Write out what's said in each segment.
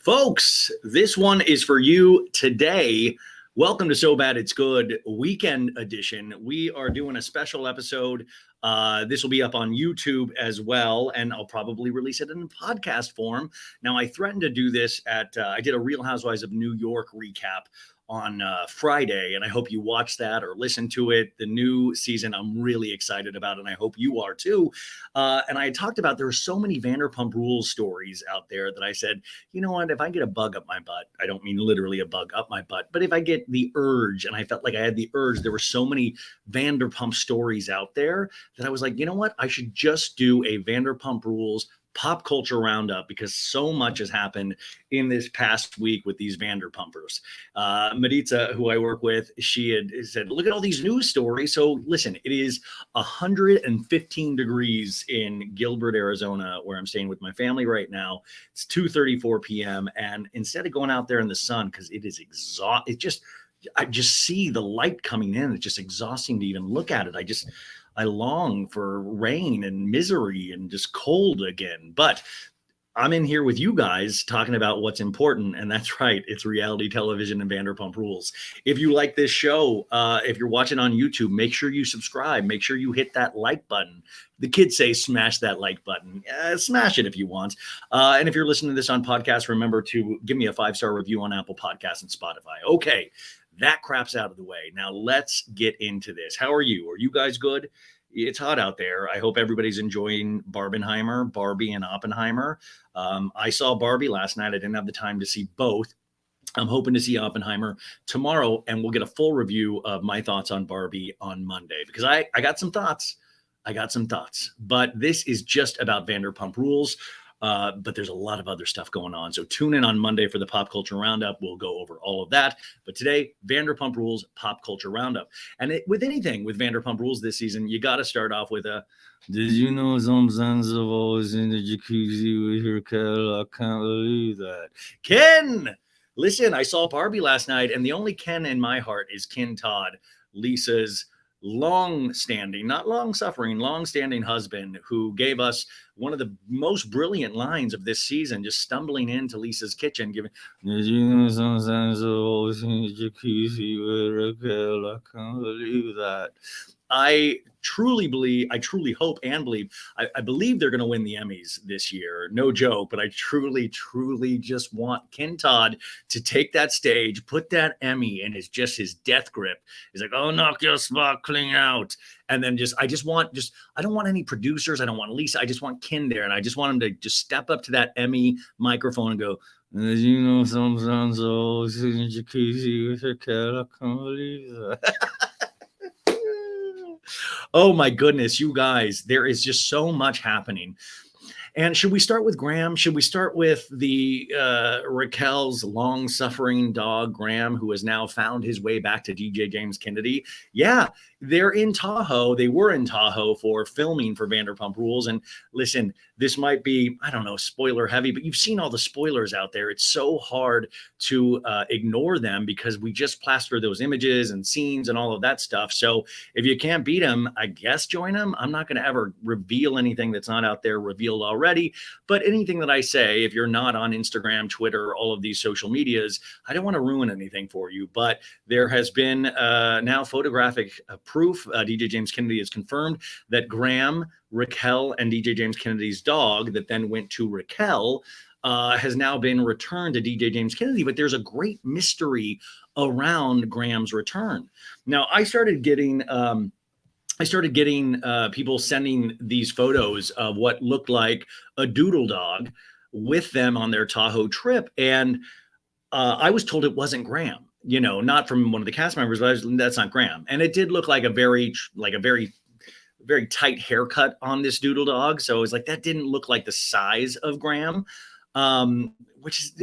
Folks, this one is for you today. Welcome to So Bad It's Good Weekend Edition. We are doing a special episode. This will be up on YouTube as well, and I'll probably release it in podcast form. Now, I threatened to do this I did a Real Housewives of New York recap on Friday, and I hope you watched that or listened to it. The new season I'm really excited about, and I hope you are too. And I talked about there are so many Vanderpump Rules stories out there that I said, you know what, if I get a bug up my butt, I don't mean literally a bug up my butt, but if I get the urge, and I felt like I had the urge, there were so many Vanderpump stories out there that I was like, you know what, I should just do a Vanderpump Rules pop culture roundup because so much has happened in this past week with these Vanderpumpers. Maritza, who I work with, she had said, look at all these news stories. So listen, it is 115 degrees in Gilbert, Arizona, where I'm staying with my family right now. It's 2:34 p.m. And instead of going out there in the sun, because it is I just see the light coming in. It's just exhausting to even look at it. I long for rain and misery and just cold again. But I'm in here with you guys talking about what's important. And that's right. It's reality television and Vanderpump Rules. If you like this show, if you're watching on YouTube, make sure you subscribe. Make sure you hit that like button. The kids say smash that like button. Smash it if you want. And if you're listening to this on podcast, remember to give me a 5-star review on Apple Podcasts and Spotify. Okay. That crap's out of the way. Now let's get into this. How are you? Are you guys good? It's hot out there. I hope everybody's enjoying Barbie and Oppenheimer. I saw Barbie last night. I didn't have the time to see both. I'm hoping to see Oppenheimer tomorrow, and we'll get a full review of my thoughts on Barbie on Monday because I got some thoughts. But this is just about Vanderpump Rules. But there's a lot of other stuff going on. So tune in on Monday for the Pop Culture Roundup. We'll go over all of that. But today, Vanderpump Rules Pop Culture Roundup. And with anything with Vanderpump Rules this season, you got to start off with did you know some Sandoval is in the jacuzzi with Raquel? I can't believe that. Ken! Listen, I saw Barbie last night, and the only Ken in my heart is Ken Todd, Lisa's long-standing, not long-suffering, long-standing husband who gave us one of the most brilliant lines of this season, just stumbling into Lisa's kitchen, giving, did you know sometimes I was in the jacuzzi with Raquel? I can't believe that. I truly hope and believe, I believe they're going to win the Emmys this year. No joke, but I truly just want Ken Todd to take that stage, put that Emmy in his death grip. He's like, oh, knock your sparkling out. And then I don't want any producers. I don't want Lisa. I just want Ken there. And I just want him to just step up to that Emmy microphone and go, did you know sometimes I was in the jacuzzi with Raquel? I can't believe that. Oh my goodness, you guys, there is just so much happening. And should we start with Graham? Should we start with the Raquel's long-suffering dog, Graham, who has now found his way back to DJ James Kennedy? Yeah, they're in Tahoe. They were in Tahoe for filming for Vanderpump Rules. And listen, this might be, I don't know, spoiler heavy, but you've seen all the spoilers out there. It's so hard to ignore them because we just plaster those images and scenes and all of that stuff. So if you can't beat them, I guess join them. I'm not going to ever reveal anything that's not out there revealed already. But anything that I say, if you're not on Instagram, Twitter, all of these social medias, I don't want to ruin anything for you. But there has been now photographic proof. DJ James Kennedy has confirmed that Graham, Raquel, and DJ James Kennedy's dog that then went to Raquel has now been returned to DJ James Kennedy. But there's a great mystery around Graham's return. Now, I started getting people sending these photos of what looked like a doodle dog with them on their Tahoe trip. And I was told it wasn't Graham, not from one of the cast members, but that's not Graham. And it did look like a very tight haircut on this doodle dog. So it was like, that didn't look like the size of Graham. Which is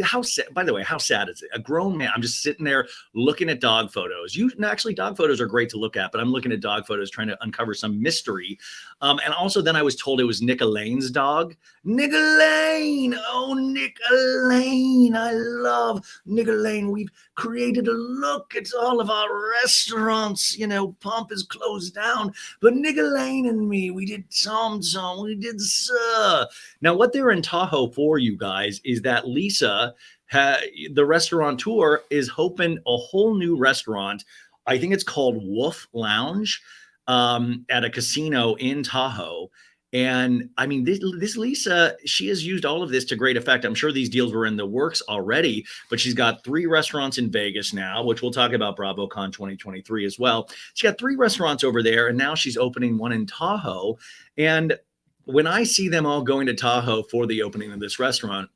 by the way, how sad is it? A grown man. I'm just sitting there looking at dog photos. Actually, dog photos are great to look at, but I'm looking at dog photos trying to uncover some mystery. And also then I was told it was Nick Elaine's dog. Nick Elaine! Oh, Nick Elaine! I love Nick Elaine. We've created a look. It's all of our restaurants. Pump is closed down. But Nick Elaine and me, we did Tom. We did Sir. Now, what they're in Tahoe for, you guys, is that Lisa the restaurateur is hoping a whole new restaurant. I think it's called Wolf Lounge, at a casino in Tahoe. And I mean, this Lisa, she has used all of this to great effect. I'm sure these deals were in the works already, but she's got 3 restaurants in Vegas now, which we'll talk about Bravocon 2023 as well. She got 3 restaurants over there, and now she's opening one in Tahoe. And when I see them all going to Tahoe for the opening of this restaurant,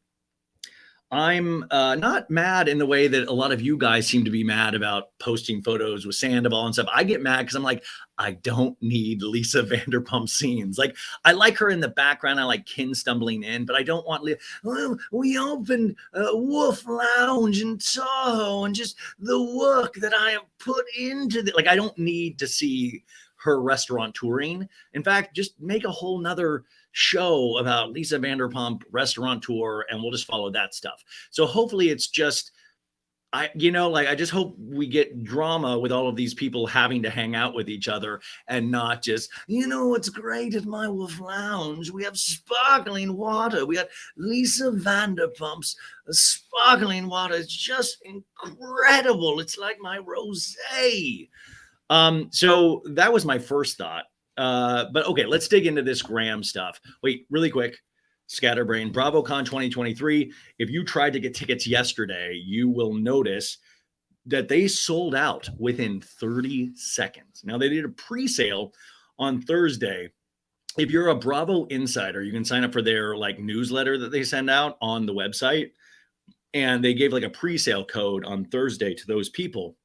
I'm not mad in the way that a lot of you guys seem to be mad about posting photos with Sandoval and stuff. I get mad because I'm like, I don't need Lisa Vanderpump scenes. Like, I like her in the background. I like Kin stumbling in, but I don't want, well, we opened Wolf Lounge in Tahoe and just the work that I have put into it. Like, I don't need to see her restaurant touring. In fact, just make a whole nother show about Lisa Vanderpump restaurateur, and we'll just follow that stuff. So hopefully it's just, I just hope we get drama with all of these people having to hang out with each other and not just, what's great at my Wolf Lounge? We have sparkling water. We got Lisa Vanderpump's sparkling water. It's just incredible. It's like my rosé. So that was my first thought. But okay, let's dig into this Graham stuff. Wait, really quick, scatterbrain. Bravocon 2023. If you tried to get tickets yesterday, you will notice that they sold out within 30 seconds. Now, they did a pre-sale on Thursday. If you're a Bravo insider, you can sign up for their newsletter that they send out on the website. And they gave a pre-sale code on Thursday to those people.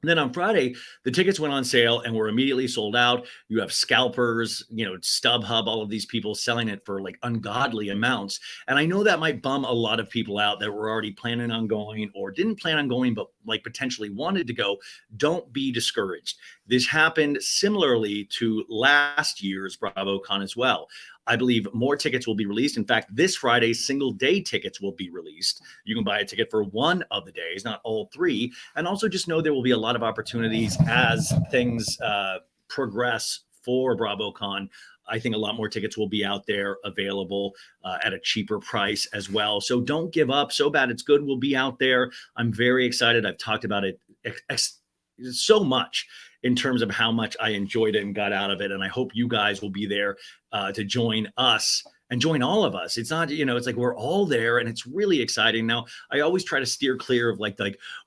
And then on Friday, the tickets went on sale and were immediately sold out. You have scalpers, StubHub, all of these people selling it for ungodly amounts. And I know that might bum a lot of people out that were already planning on going or didn't plan on going, but potentially wanted to go. Don't be discouraged. This happened similarly to last year's Bravocon as well. I believe more tickets will be released. In fact, this Friday, single day tickets will be released. You can buy a ticket for one of the days, not all 3. And also just know there will be a lot of opportunities as things progress for Bravocon. I think a lot more tickets will be out there available at a cheaper price as well. So don't give up. So Bad It's Good will be out there. I'm very excited. I've talked about it so much in terms of how much I enjoyed it and got out of it. And I hope you guys will be there to join us and join all of us. It's not, it's we're all there and it's really exciting. Now, I always try to steer clear of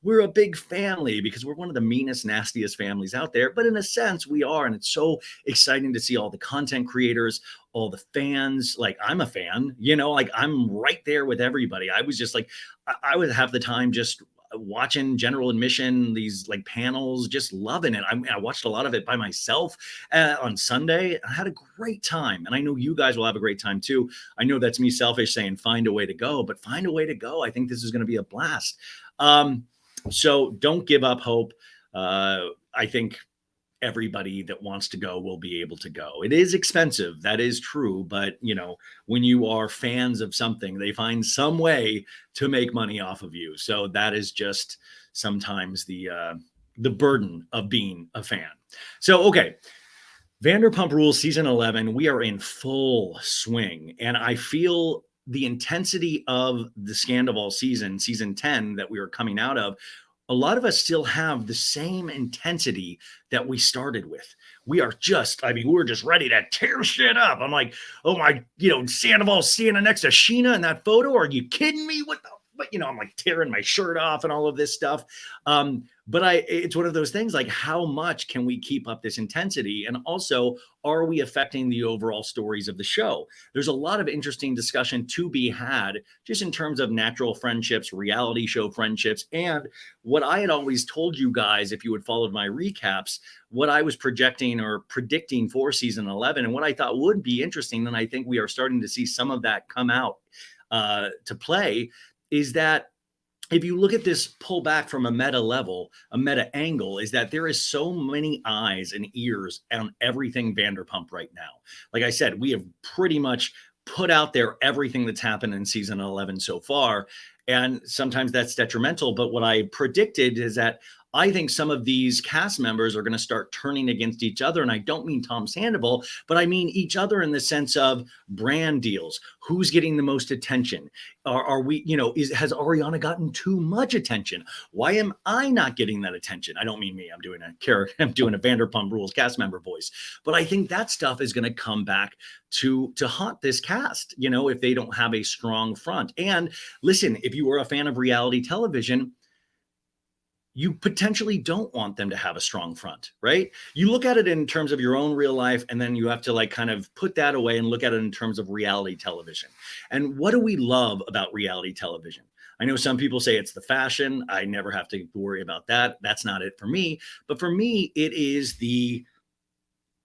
we're a big family because we're one of the meanest, nastiest families out there. But in a sense, we are. And it's so exciting to see all the content creators, all the fans. I'm a fan, I'm right there with everybody. I was just I would have the time just watching general admission, these panels, just loving it. I watched a lot of it by myself on Sunday. I had a great time, and I know you guys will have a great time too. I know that's me selfish saying find a way to go, but find a way to go. I think this is going to be a blast. So don't give up hope. I think everybody that wants to go will be able to go. It is expensive. That is true. But, when you are fans of something, they find some way to make money off of you. So that is just sometimes the burden of being a fan. So, okay. Vanderpump Rules season 11, we are in full swing. And I feel the intensity of the Sandoval season 10 that we are coming out of, a lot of us still have the same intensity that we started with. We are just, we're just ready to tear shit up. I'm like, oh my, Sandoval standing next to Scheana in that photo. Are you kidding me? What the, but I'm tearing my shirt off and all of this stuff. But it's one of those things how much can we keep up this intensity? And also, are we affecting the overall stories of the show? There's a lot of interesting discussion to be had just in terms of natural friendships, reality show friendships, and what I had always told you guys, if you had followed my recaps, what I was projecting or predicting for season 11 and what I thought would be interesting. And I think we are starting to see some of that come out to play is that if you look at this pull back from a meta level, a meta angle, is that there is so many eyes and ears on everything Vanderpump right now. Like I said, we have pretty much put out there everything that's happened in season 11 so far. And sometimes that's detrimental. But what I predicted is that I think some of these cast members are going to start turning against each other. And I don't mean Tom Sandoval, but I mean each other in the sense of brand deals. Who's getting the most attention? Are we, has Ariana gotten too much attention? Why am I not getting that attention? I don't mean me. I'm doing a Vanderpump Rules cast member voice. But I think that stuff is going to come back to haunt this cast, if they don't have a strong front. And listen, if you are a fan of reality television, you potentially don't want them to have a strong front, right? You look at it in terms of your own real life, and then you have to like kind of put that away and look at it in terms of reality television. And what do we love about reality television? I know some people say it's the fashion. I never have to worry about that. That's not it for me. But for me, it is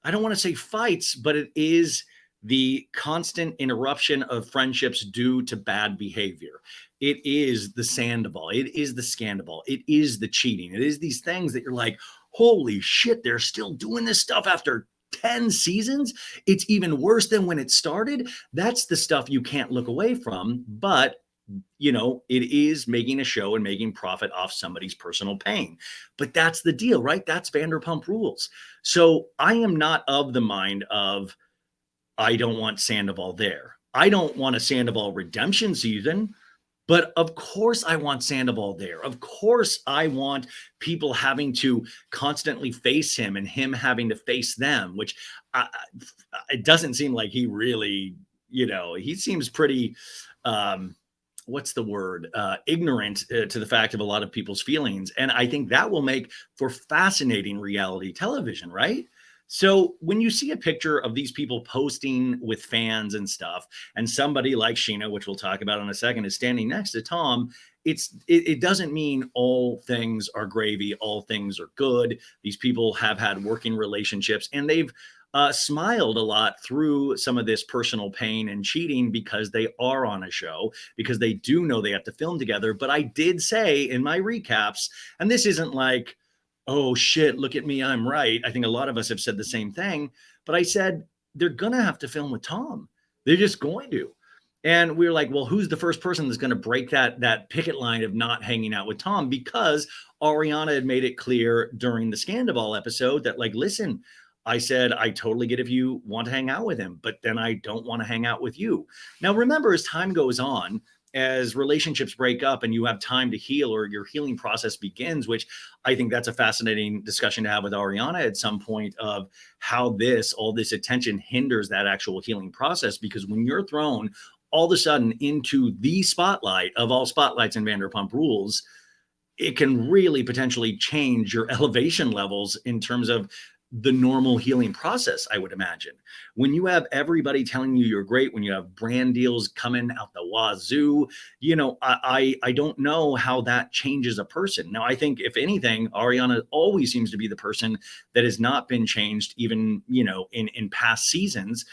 I don't want to say fights, but it is the constant interruption of friendships due to bad behavior. It is the Sandoval. It is the scandal. It is the cheating. It is these things that you're like, holy shit, they're still doing this stuff after 10 seasons. It's even worse than when it started. That's the stuff you can't look away from. But it is making a show and making profit off somebody's personal pain. But that's the deal, right? That's Vanderpump Rules. So I am not of the mind of, I don't want Sandoval there. I don't want a Sandoval redemption season, but of course I want Sandoval there. Of course I want people having to constantly face him and him having to face them, which it doesn't seem like he really, he seems pretty, what's the word? Ignorant to the fact of a lot of people's feelings. And I think that will make for fascinating reality television, right? So when you see a picture of these people posting with fans and stuff, and somebody like Scheana, which we'll talk about in a second, is standing next to Tom, it doesn't mean all things are gravy, all things are good. These people have had working relationships, and they've smiled a lot through some of this personal pain and cheating because they are on a show, because they do know they have to film together. But I did say in my recaps, and this isn't like, oh shit, look at me, I'm right. I think a lot of us have said the same thing, but I said, they're going to have to film with Tom. They're just going to. And we were like, well, who's the first person that's going to break that picket line of not hanging out with Tom? Because Ariana had made it clear during the Sandoval episode that, like, listen, I said, I totally get if you want to hang out with him, but then I don't want to hang out with you. Now, remember, as time goes on, as relationships break up and you have time to heal, or your healing process begins, which I think that's a fascinating discussion to have with Ariana at some point, of how all this attention hinders that actual healing process. Because when you're thrown all of a sudden into the spotlight of all spotlights in Vanderpump Rules, it can really potentially change your elevation levels in terms of the normal healing process, I would imagine. When you have everybody telling you you're great, when you have brand deals coming out the wazoo, I don't know how that changes a person. Now, I think if anything, Ariana always seems to be the person that has not been changed, even, in past seasons.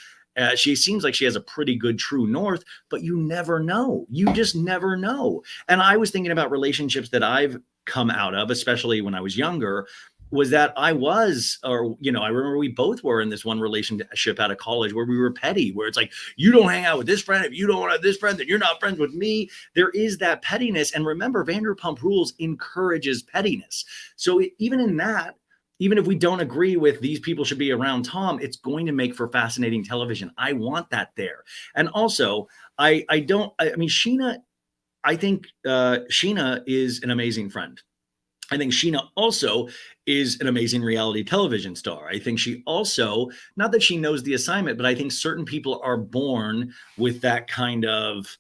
She seems like she has a pretty good true north, but you never know. You just never know. And I was thinking about relationships that I've come out of, especially when I was younger, was that I remember we both were in this one relationship out of college where we were petty, where it's like, you don't hang out with this friend. If you don't have this friend, then you're not friends with me. There is that pettiness. And remember, Vanderpump Rules encourages pettiness. So even in that, even if we don't agree with these people should be around Tom, it's going to make for fascinating television. I want that there. And also, Scheana, I think Scheana is an amazing friend. I think Scheana also is an amazing reality television star. I think she also, not that she knows the assignment, but I think certain people are born with that kind of,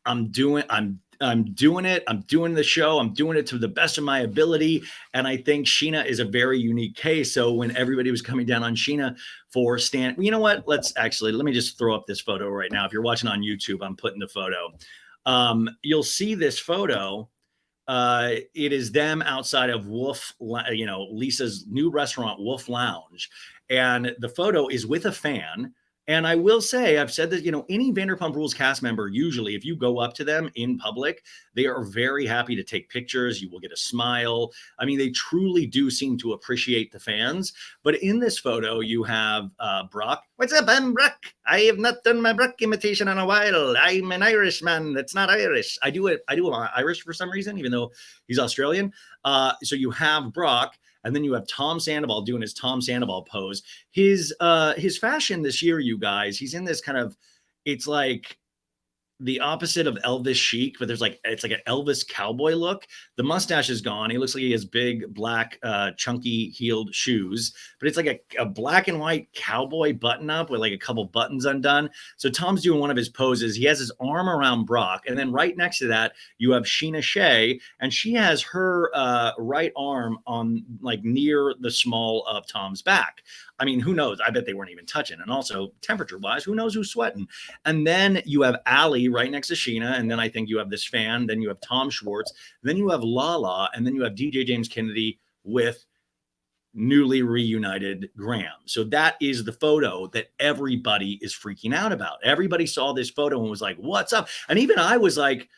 I'm doing it. I'm doing the show. I'm doing it to the best of my ability. And I think Scheana is a very unique case. So when everybody was coming down on Scheana for you know what? Let me just throw up this photo right now. If you're watching on YouTube, I'm putting the photo. You'll see this photo. It is them outside of Lisa's new restaurant, Wolf Lounge. And the photo is with a fan. And I will say, I've said that, any Vanderpump Rules cast member, usually, if you go up to them in public, they are very happy to take pictures. You will get a smile. I mean, they truly do seem to appreciate the fans. But in this photo, you have Brock. What's up? I'm Brock. I have not done my Brock imitation in a while. I'm an Irishman that's not Irish. I do it Irish for some reason, even though he's Australian. So you have Brock. And then you have Tom Sandoval doing his Tom Sandoval pose. His fashion this year, you guys, he's in this kind of, it's like the opposite of Elvis chic, but it's like an Elvis cowboy look. The mustache is gone. He looks like he has big black chunky heeled shoes, but it's like a black and white cowboy button up with like a couple buttons undone. So Tom's doing one of his poses. He has his arm around Brock, and then right next to that you have Scheana Shay, and she has her right arm on like near the small of Tom's back. I mean, who knows? I bet they weren't even touching. And also, temperature-wise, who knows who's sweating? And then you have Allie right next to Scheana, and then I think you have this fan. Then you have Tom Schwartz. Then you have Lala, and then you have DJ James Kennedy with newly reunited Graham. So that is the photo that everybody is freaking out about. Everybody saw this photo and was like, "What's up?" And even I was like,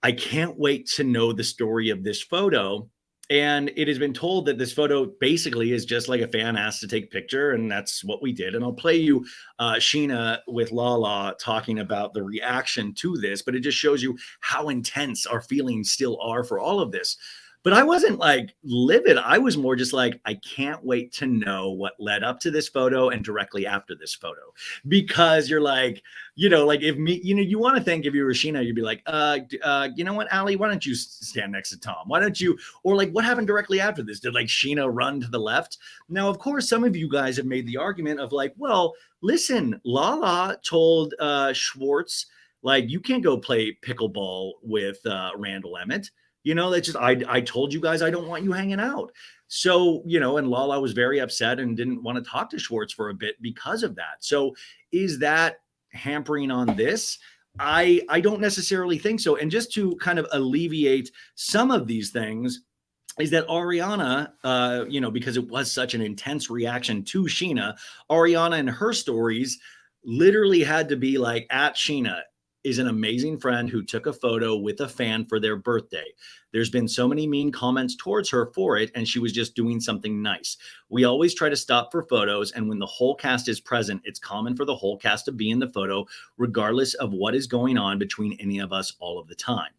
I can't wait to know the story of this photo. And it has been told that this photo basically is just like a fan asked to take a picture, and that's what we did. And I'll play you Scheana with Lala talking about the reaction to this, but it just shows you how intense our feelings still are for all of this. But I wasn't like livid. I was more just like, I can't wait to know what led up to this photo and directly after this photo. Because you're like, like if me, you want to think if you were Scheana, you'd be like, you know what, Allie, why don't you stand next to Tom? Why don't you, or like what happened directly after this? Did like Scheana run to the left? Now, of course, some of you guys have made the argument of like, well, listen, Lala told Schwartz, like, you can't go play pickleball with Randall Emmett. That's just, I told you guys I don't want you hanging out. So, and Lala was very upset and didn't want to talk to Schwartz for a bit because of that. So is that hampering on this? I don't necessarily think so. And just to kind of alleviate some of these things is that Ariana, because it was such an intense reaction to Scheana, Ariana and her stories literally had to be like, at Scheana is an amazing friend who took a photo with a fan for their birthday. There's been so many mean comments towards her for it, and she was just doing something nice. We always try to stop for photos, and when the whole cast is present, it's common for the whole cast to be in the photo, regardless of what is going on between any of us all of the time.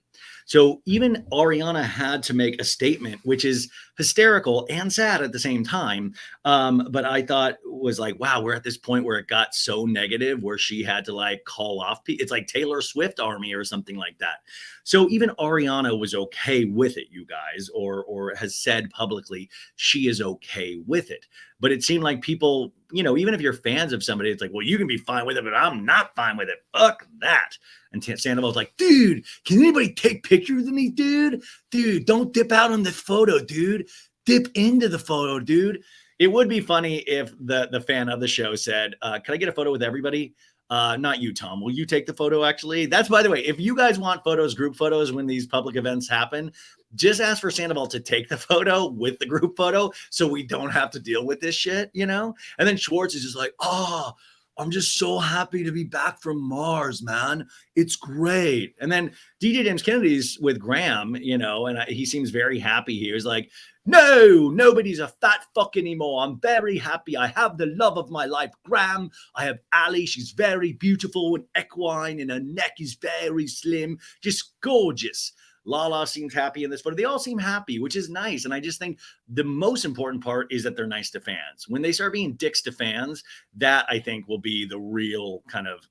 So even Ariana had to make a statement, which is hysterical and sad at the same time. But I thought was like, wow, we're at this point where it got so negative where she had to like call off. It's like Taylor Swift army or something like that. So even Ariana was okay with it, you guys, or has said publicly she is okay with it. But it seemed like people, even if you're fans of somebody, it's like, well, you can be fine with it, but I'm not fine with it. Fuck that. And Sandoval's like, dude, can anybody take pictures of me, dude? Dude, don't dip out on this photo, dude. Dip into the photo, dude. It would be funny if the fan of the show said, can I get a photo with everybody? Not you, Tom. Will you take the photo, actually? That's, by the way, if you guys want photos, group photos, when these public events happen, just ask for Sandoval to take the photo with the group photo so we don't have to deal with this shit, And then Schwartz is just like, oh, I'm just so happy to be back from Mars, man. It's great. And then DJ James Kennedy's with Graham, and he seems very happy here. He's like, no, nobody's a fat fuck anymore. I'm very happy. I have the love of my life, Graham. I have Allie. She's very beautiful and equine, and her neck is very slim. Just gorgeous. Lala seems happy in this photo. They all seem happy, which is nice. And I just think the most important part is that they're nice to fans. When they start being dicks to fans, that I think will be the real kind of,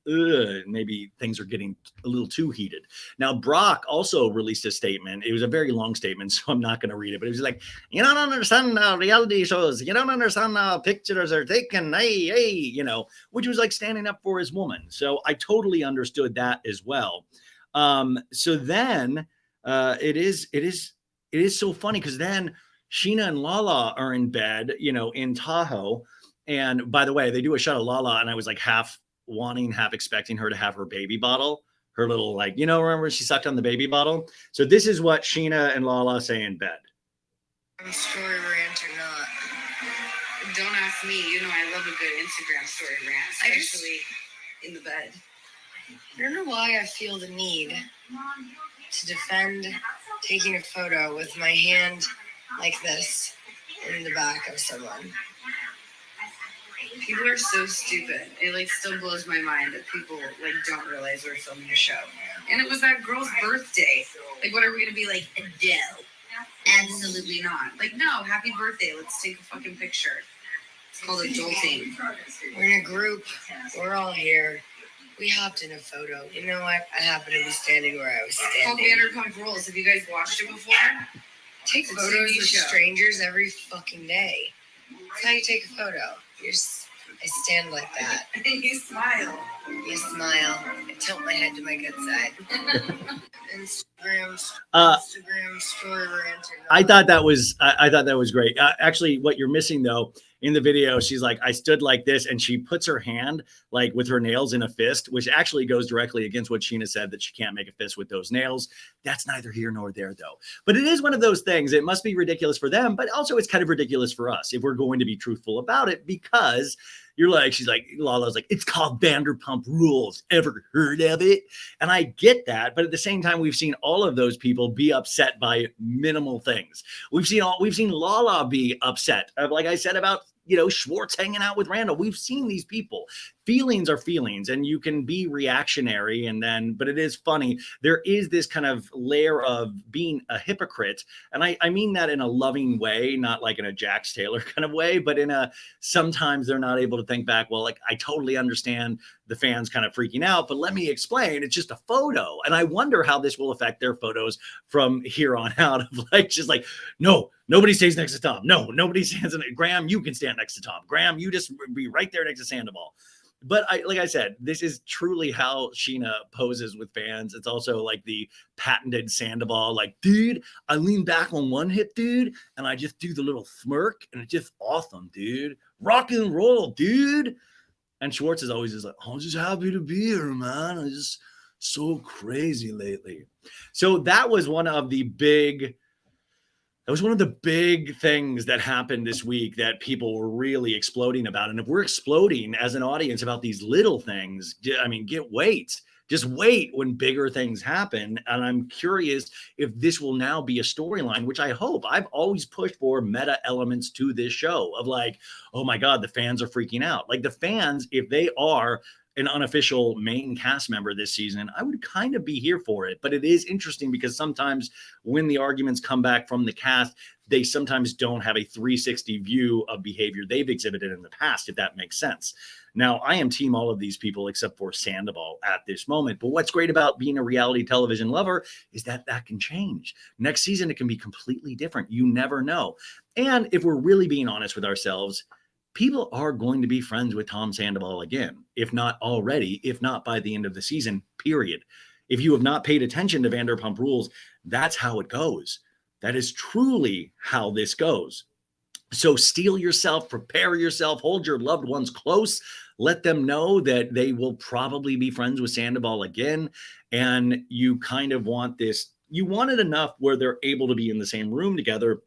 maybe things are getting a little too heated. Now, Brock also released a statement. It was a very long statement, so I'm not going to read it. But it was like, you don't understand reality shows. You don't understand how pictures are taken. Hey, which was like standing up for his woman. So I totally understood that as well. So then... it is so funny because then Scheana and Lala are in bed, in Tahoe. And by the way, they do a shot of Lala, and I was like half wanting, half expecting her to have her baby bottle, her little like, remember she sucked on the baby bottle. So this is what Scheana and Lala say in bed. Story rant or not, Don't ask me. You know I love a good Instagram story rant, especially in the bed. I don't know why I feel the need to defend taking a photo with my hand like this in the back of someone. People are so stupid. It like still blows my mind that people like don't realize we're filming a show. And it was that girl's birthday. Like, what are we gonna be like, Adele? Absolutely not. Like, no, happy birthday. Let's take a fucking picture. It's called adulting. We're in a group. We're all here. We hopped in a photo. You know what? I happen to be standing where I was standing. It's called Vanderpump Rules. Have you guys watched it before? Take photos with strangers every fucking day. That's how you take a photo. I stand like that. You smile. You smile. I tilt my head to my good side. Instagram story ranting. I thought that was great. Actually, what you're missing though in the video, she's like, I stood like this, and she puts her hand like with her nails in a fist, which actually goes directly against what Scheana said, that she can't make a fist with those nails. That's neither here nor there though. But it is one of those things. It must be ridiculous for them, but also it's kind of ridiculous for us if we're going to be truthful about it, because she's like, Lala's like, it's called Vanderpump Rules. Ever heard of it? And I get that, but at the same time, we've seen all of those people be upset by minimal things. We've seen Lala be upset, like I said about Schwartz hanging out with Randall. We've seen these people. Feelings are feelings, and you can be reactionary, but it is funny. There is this kind of layer of being a hypocrite, and I mean that in a loving way, not like in a Jax Taylor kind of way, but sometimes they're not able to think back, well, like, I totally understand the fans kind of freaking out, but let me explain, it's just a photo. And I wonder how this will affect their photos from here on out, of just like, no, nobody stays next to Tom. No, nobody stands in it. Graham, you can stand next to Tom. Graham, you just be right there next to Sandoval. But like I said, this is truly how Scheana poses with fans. It's also like the patented Sandoval, like, dude, I lean back on one hip, dude, and I just do the little smirk, and it's just awesome, dude. Rock and roll, dude. And Schwartz is always just like, I'm just happy to be here, man. I'm just so crazy lately. So that was one of the big things that happened this week that people were really exploding about. And if we're exploding as an audience about these little things, I mean, just wait when bigger things happen. And I'm curious if this will now be a storyline, which I hope. I've always pushed for meta elements to this show of like, oh my God, the fans are freaking out. Like the fans, if they are an unofficial main cast member this season, I would kind of be here for it. But it is interesting because sometimes when the arguments come back from the cast, they sometimes don't have a 360 view of behavior they've exhibited in the past, if that makes sense. Now, I am team all of these people except for Sandoval at this moment. But what's great about being a reality television lover is that can change. Next season, it can be completely different. You never know. And if we're really being honest with ourselves, people are going to be friends with Tom Sandoval again, if not already, if not by the end of the season, period. If you have not paid attention to Vanderpump Rules, that's how it goes. That is truly how this goes. So steel yourself, prepare yourself, hold your loved ones close, let them know that they will probably be friends with Sandoval again. And you kind of want this, you want it enough where they're able to be in the same room together,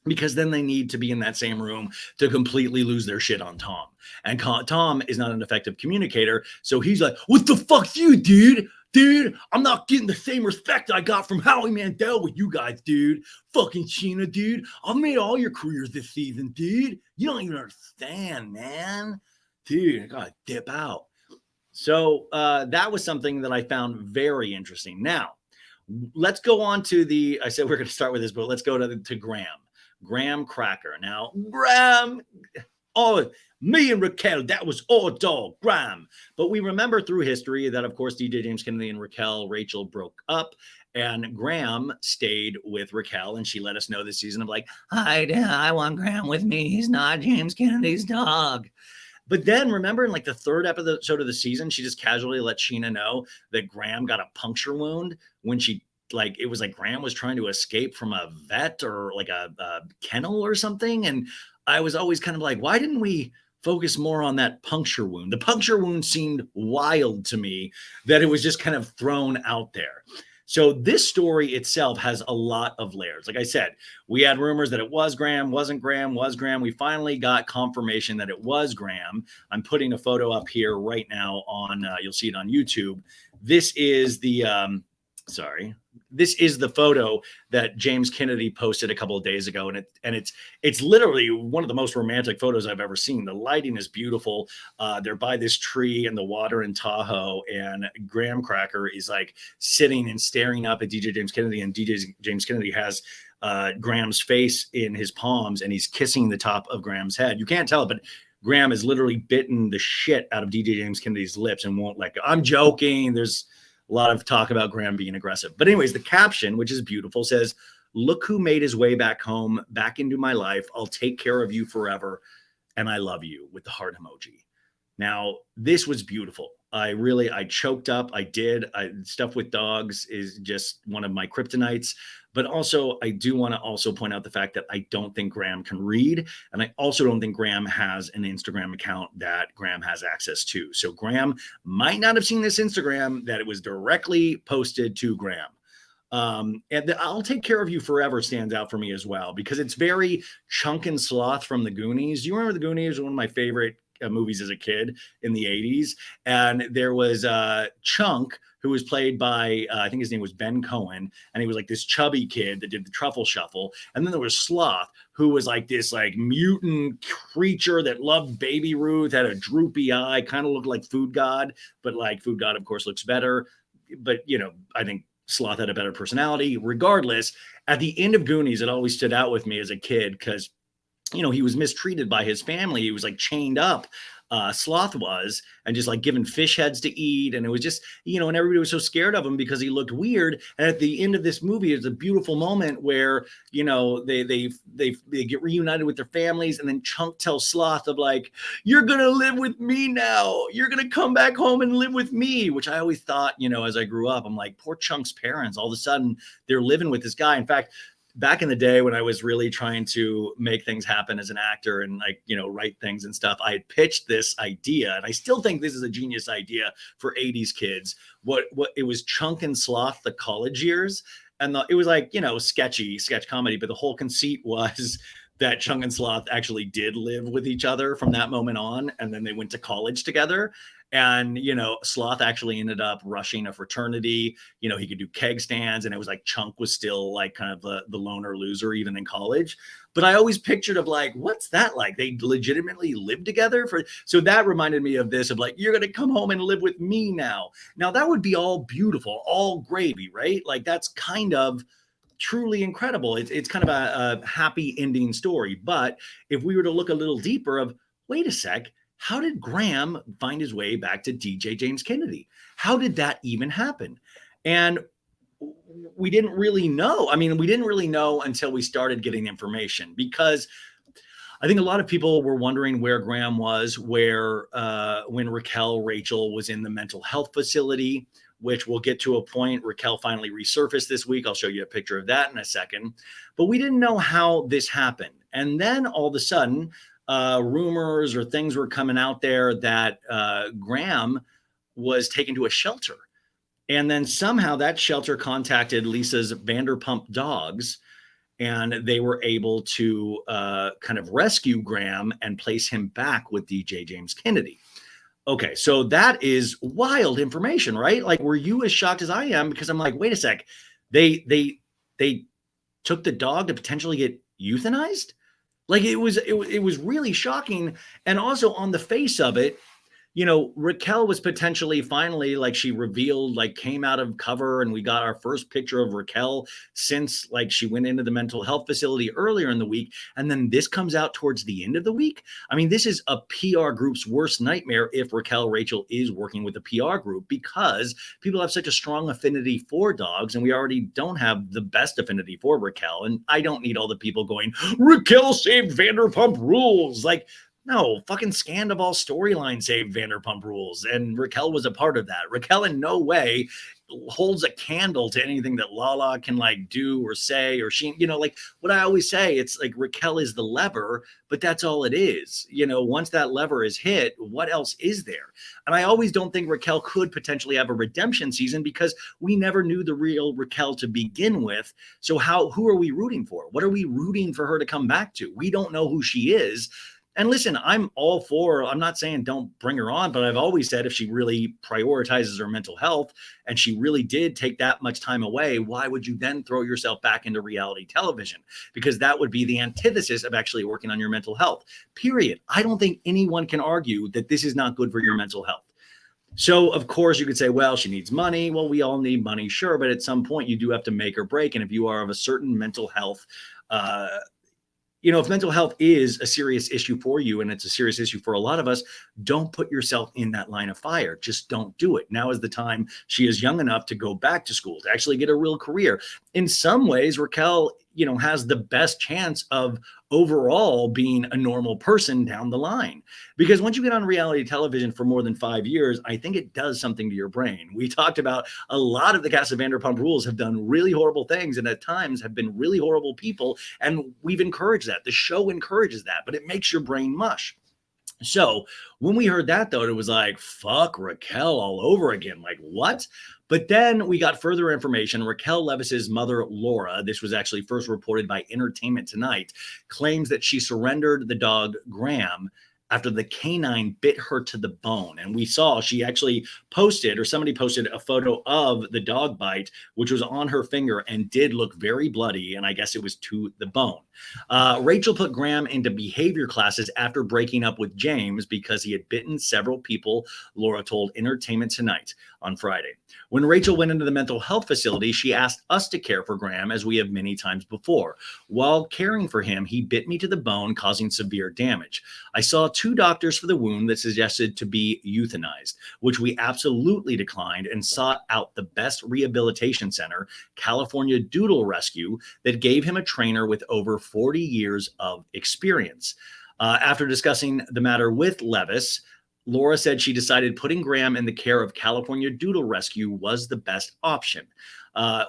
because then they need to be in that same room to completely lose their shit on Tom. And Tom is not an effective communicator. So he's like, what the fuck you, dude? Dude, I'm not getting the same respect I got from Howie Mandel with you guys, dude. Fucking Scheana, dude. I've made all your careers this season, dude. You don't even understand, man. Dude, I gotta dip out. So that was something that I found very interesting. Now, let's go on to I said we're going to start with this, but let's go to Graham Cracker. Now, Graham, me and Raquel, that was all dog, Graham. But we remember through history that, of course, DJ James Kennedy and Rachel broke up, and Graham stayed with Raquel, and she let us know this season of like, I want Graham with me. He's not James Kennedy's dog. But then remember in like the third episode of the season, she just casually let Scheana know that Graham got a puncture wound when it was like Graham was trying to escape from a vet or like a kennel or something. And I was always kind of like, why didn't we focus more on that puncture wound? The puncture wound seemed wild to me, that it was just kind of thrown out there. So this story itself has a lot of layers. Like I said, we had rumors that it was Graham, wasn't Graham, was Graham. We finally got confirmation that it was Graham. I'm putting a photo up here right now on, you'll see it on YouTube. This is the, this is the photo that James Kennedy posted a couple of days ago. And it's literally one of the most romantic photos I've ever seen. The lighting is beautiful. They're by this tree and the water in Tahoe, and Graham Cracker is like sitting and staring up at DJ James Kennedy, and DJ James Kennedy has Graham's face in his palms, and he's kissing the top of Graham's head. You can't tell it, but Graham has literally bitten the shit out of DJ James Kennedy's lips and won't let go. I'm joking. There's a lot of talk about Graham being aggressive. But anyways, the caption, which is beautiful, says, "Look who made his way back home, back into my life. I'll take care of you forever. And I love you," with the heart emoji. Now, this was beautiful. I choked up. Stuff with dogs is just one of my kryptonites. But also, I do want to also point out the fact that I don't think Graham can read. And I also don't think Graham has an Instagram account that Graham has access to. So Graham might not have seen this Instagram, that it was directly posted to Graham. And the "I'll take care of you forever" stands out for me as well, because it's very Chunk and Sloth from the Goonies. You remember the Goonies? One of my favorite movies as a kid in the 80s. And there was Chunk, who was played by, I think his name was Ben Cohen. And he was like this chubby kid that did the truffle shuffle. And then there was Sloth, who was like this like mutant creature that loved Baby Ruth, had a droopy eye, kind of looked like Food God, but like Food God, of course, looks better. But, you know, I think Sloth had a better personality. Regardless, at the end of Goonies, it always stood out with me as a kid because, you know, he was mistreated by his family. He was like chained up. Sloth was, and just like given fish heads to eat. And it was just, you know, and everybody was so scared of him because he looked weird. And at the end of this movie, it's a beautiful moment where, you know, they get reunited with their families. And then Chunk tells Sloth of like, "You're going to live with me now. You're going to come back home and live with me," which I always thought, you know, as I grew up, I'm like, poor Chunk's parents, all of a sudden they're living with this guy. In fact, back in the day when I was really trying to make things happen as an actor and like, you know, write things and stuff, I had pitched this idea, and I still think this is a genius idea for 80s kids. What it was Chunk and Sloth, the college years. And it was like, you know, sketch comedy, but the whole conceit was that Chunk and Sloth actually did live with each other from that moment on. And then they went to college together. And, you know, Sloth actually ended up rushing a fraternity. You know, he could do keg stands, and it was like Chunk was still like kind of the loner loser even in college. But I always pictured of like, what's that like? They legitimately lived together so that reminded me of this, of like, "You're going to come home and live with me now." Now that would be all beautiful, all gravy, right? Like that's kind of truly incredible. It's kind of a happy ending story. But if we were to look a little deeper of, wait a sec, how did Graham find his way back to DJ James Kennedy? How did that even happen? And we didn't really know. I mean, we didn't really know until we started getting information, because I think a lot of people were wondering where Graham was, when Rachel was in the mental health facility, which we'll get to a point. Raquel finally resurfaced this week. I'll show you a picture of that in a second. But we didn't know how this happened. And then all of a sudden, rumors or things were coming out there that Graham was taken to a shelter. And then somehow that shelter contacted Lisa's Vanderpump dogs, and they were able to kind of rescue Graham and place him back with DJ James Kennedy. Okay, so that is wild information, right? Like, were you as shocked as I am? Because I'm like, wait a sec, they took the dog to potentially get euthanized? Like it was really shocking. And also on the face of it, you know, Raquel was potentially finally, like, she revealed, like, came out of cover, and we got our first picture of Raquel since, like, she went into the mental health facility earlier in the week. And then this comes out towards the end of the week. I mean, this is a PR group's worst nightmare if Rachel is working with a PR group, because people have such a strong affinity for dogs, and we already don't have the best affinity for Raquel. And I don't need all the people going, "Raquel saved Vanderpump Rules." Like, No, fucking Sandoval storyline saved Vanderpump Rules, and Raquel was a part of that. Raquel in no way holds a candle to anything that Lala can like do or say or she, like what I always say, it's like Raquel is the lever, but that's all it is. Once that lever is hit, what else is there? And I always don't think Raquel could potentially have a redemption season because we never knew the real Raquel to begin with. So who are we rooting for? What are we rooting for her to come back to? We don't know who she is. And listen, I'm not saying don't bring her on, but I've always said if she really prioritizes her mental health and she really did take that much time away, why would you then throw yourself back into reality television? Because that would be the antithesis of actually working on your mental health, period. I don't think anyone can argue that this is not good for your mental health. So, of course, you could say, well, she needs money. Well, we all need money, sure. But at some point, you do have to make or break. And if you are of a certain mental health, if mental health is a serious issue for you and it's a serious issue for a lot of us, don't put yourself in that line of fire. Just don't do it. Now is the time. She is young enough to go back to school, to actually get a real career. In some ways, Raquel, has the best chance of overall being a normal person down the line. Because once you get on reality television for more than 5 years, I think it does something to your brain. We talked about a lot of the cast of Vanderpump Rules have done really horrible things and at times have been really horrible people. And we've encouraged that. The show encourages that, but it makes your brain mush. So when we heard that, though, it was like, fuck Raquel all over again. Like, what? But then we got further information. Raquel Levis's mother, Laura, this was actually first reported by Entertainment Tonight, claims that she surrendered the dog Graham after the canine bit her to the bone. And we saw she actually somebody posted a photo of the dog bite, which was on her finger and did look very bloody. And I guess it was to the bone. Rachel put Graham into behavior classes after breaking up with James because he had bitten several people, Laura told Entertainment Tonight on Friday. When Rachel went into the mental health facility, she asked us to care for Graham, as we have many times before. While caring for him, he bit me to the bone, causing severe damage. I saw 2 doctors for the wound that suggested to be euthanized, which we absolutely declined and sought out the best rehabilitation center, California Doodle Rescue, that gave him a trainer with over 40 years of experience. After discussing the matter with Levis, Laura said she decided putting Graham in the care of California Doodle Rescue was the best option.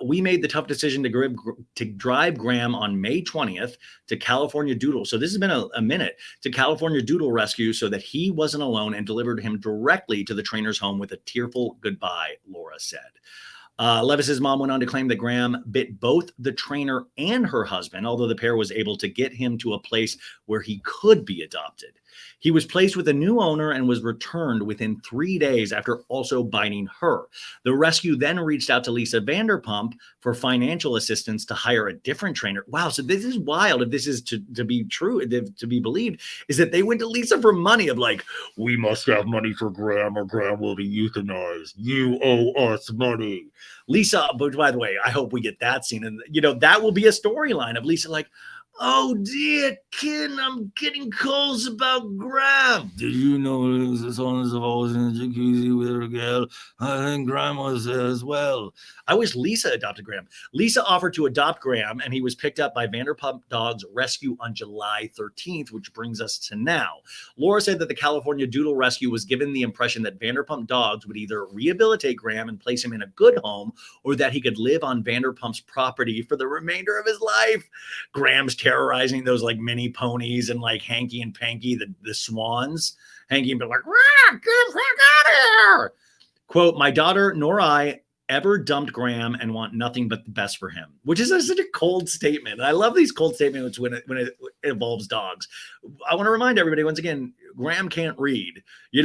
We made the tough decision to drive Graham on May 20th to California Doodle. So this has been a minute, to California Doodle Rescue so that he wasn't alone, and delivered him directly to the trainer's home with a tearful goodbye, Laura said. Levis's mom went on to claim that Graham bit both the trainer and her husband, although the pair was able to get him to a place where he could be adopted. He was placed with a new owner and was returned within 3 days after also biting her. The rescue then reached out to Lisa Vanderpump for financial assistance to hire a different trainer. Wow, so this is wild. If this is to be true, to be believed, is that they went to Lisa for money of like, we must have money for Graham or Graham will be euthanized. You owe us money. Lisa, but by the way, I hope we get that scene. And, that will be a storyline of Lisa like, oh dear, Ken, I'm getting calls about Graham. Did you know this one is always in the jacuzzi with Raquel? I think Graham was there as well. I wish Lisa adopted Graham. Lisa offered to adopt Graham, and he was picked up by Vanderpump Dogs Rescue on July 13th, which brings us to now. Laura said that the California Doodle Rescue was given the impression that Vanderpump Dogs would either rehabilitate Graham and place him in a good home, or that he could live on Vanderpump's property for the remainder of his life. Graham's terrorizing those like mini ponies and like Hanky and Panky, the swans. Hanky and be like, get the fuck out of here. Quote, my daughter nor I ever dumped Graham and want nothing but the best for him, which is such a cold statement. I love these cold statements when it involves dogs. I want to remind everybody once again, Graham can't read,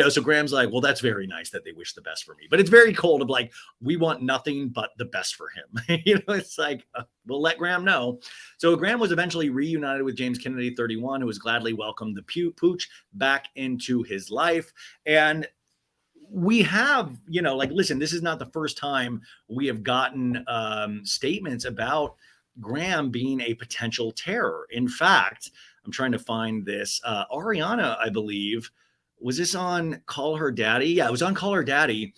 so Graham's like, well, that's very nice that they wish the best for me, but it's very cold of like, we want nothing but the best for him. It's like, we'll let Graham know. So Graham was eventually reunited with James Kennedy, 31, who has gladly welcomed the pooch back into his life. And we have, listen, this is not the first time we have gotten statements about Graham being a potential terror. In fact, I'm trying to find this. Ariana, I believe, was this on Call Her Daddy? Yeah, it was on Call Her Daddy.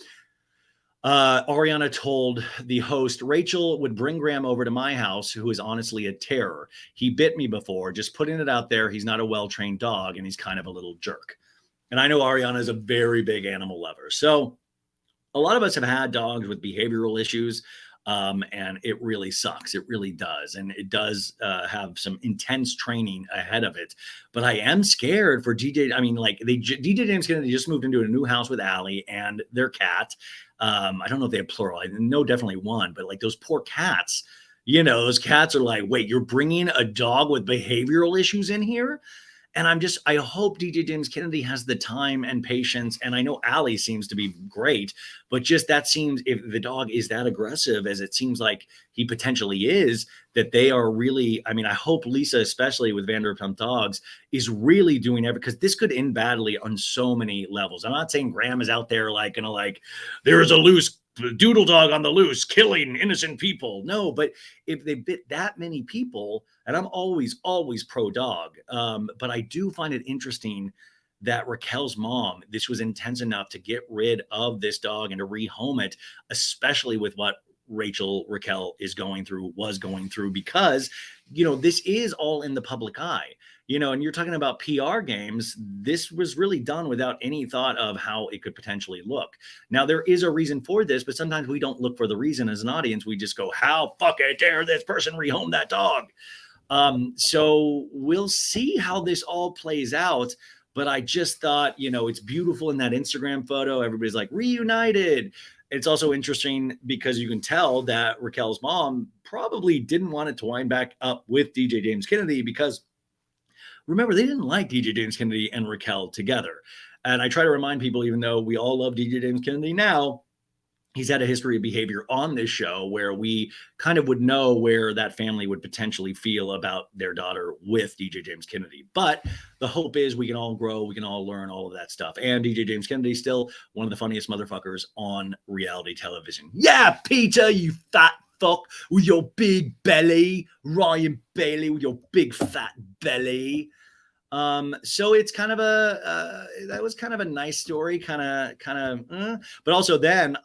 Ariana told the host, Rachel would bring Graham over to my house, who is honestly a terror. He bit me before, just putting it out there. He's not a well-trained dog, and he's kind of a little jerk. And I know Ariana is a very big animal lover. So a lot of us have had dogs with behavioral issues, and it really sucks. It really does. And it does have some intense training ahead of it. But I am scared for DJ. I mean, like DJ James Kennedy just moved into a new house with Allie and their cat. I don't know if they have plural. I know definitely one, but like those poor cats, those cats are like, wait, you're bringing a dog with behavioral issues in here? And I hope DJ James Kennedy has the time and patience. And I know Allie seems to be great, but just that seems, if the dog is that aggressive as it seems like he potentially is, that they are really, I mean, I hope Lisa, especially with Vanderpump Dogs, is really doing everything, because this could end badly on so many levels. I'm not saying Graham is out there like, there is a loose doodle dog on the loose killing innocent people. No, but if they bit that many people, and I'm always pro dog, but I do find it interesting that Raquel's mom, this was intense enough to get rid of this dog and to rehome it, especially with what Raquel was going through, because, this is all in the public eye. And you're talking about PR games. This was really done without any thought of how it could potentially look. Now, there is a reason for this, but sometimes we don't look for the reason as an audience. We just go, how fucking dare this person rehome that dog? So we'll see how this all plays out. But I just thought, it's beautiful in that Instagram photo. Everybody's like, reunited. It's also interesting because you can tell that Raquel's mom probably didn't want it to wind back up with DJ James Kennedy, because remember, they didn't like DJ James Kennedy and Raquel together. And I try to remind people, even though we all love DJ James Kennedy now, he's had a history of behavior on this show where we kind of would know where that family would potentially feel about their daughter with DJ James Kennedy. But the hope is we can all grow, we can all learn all of that stuff. And DJ James Kennedy, still one of the funniest motherfuckers on reality television. Yeah, Peter, you fat fuck with your big belly. Ryan Bailey with your big fat belly. So it's kind of that was kind of a nice story, but also then,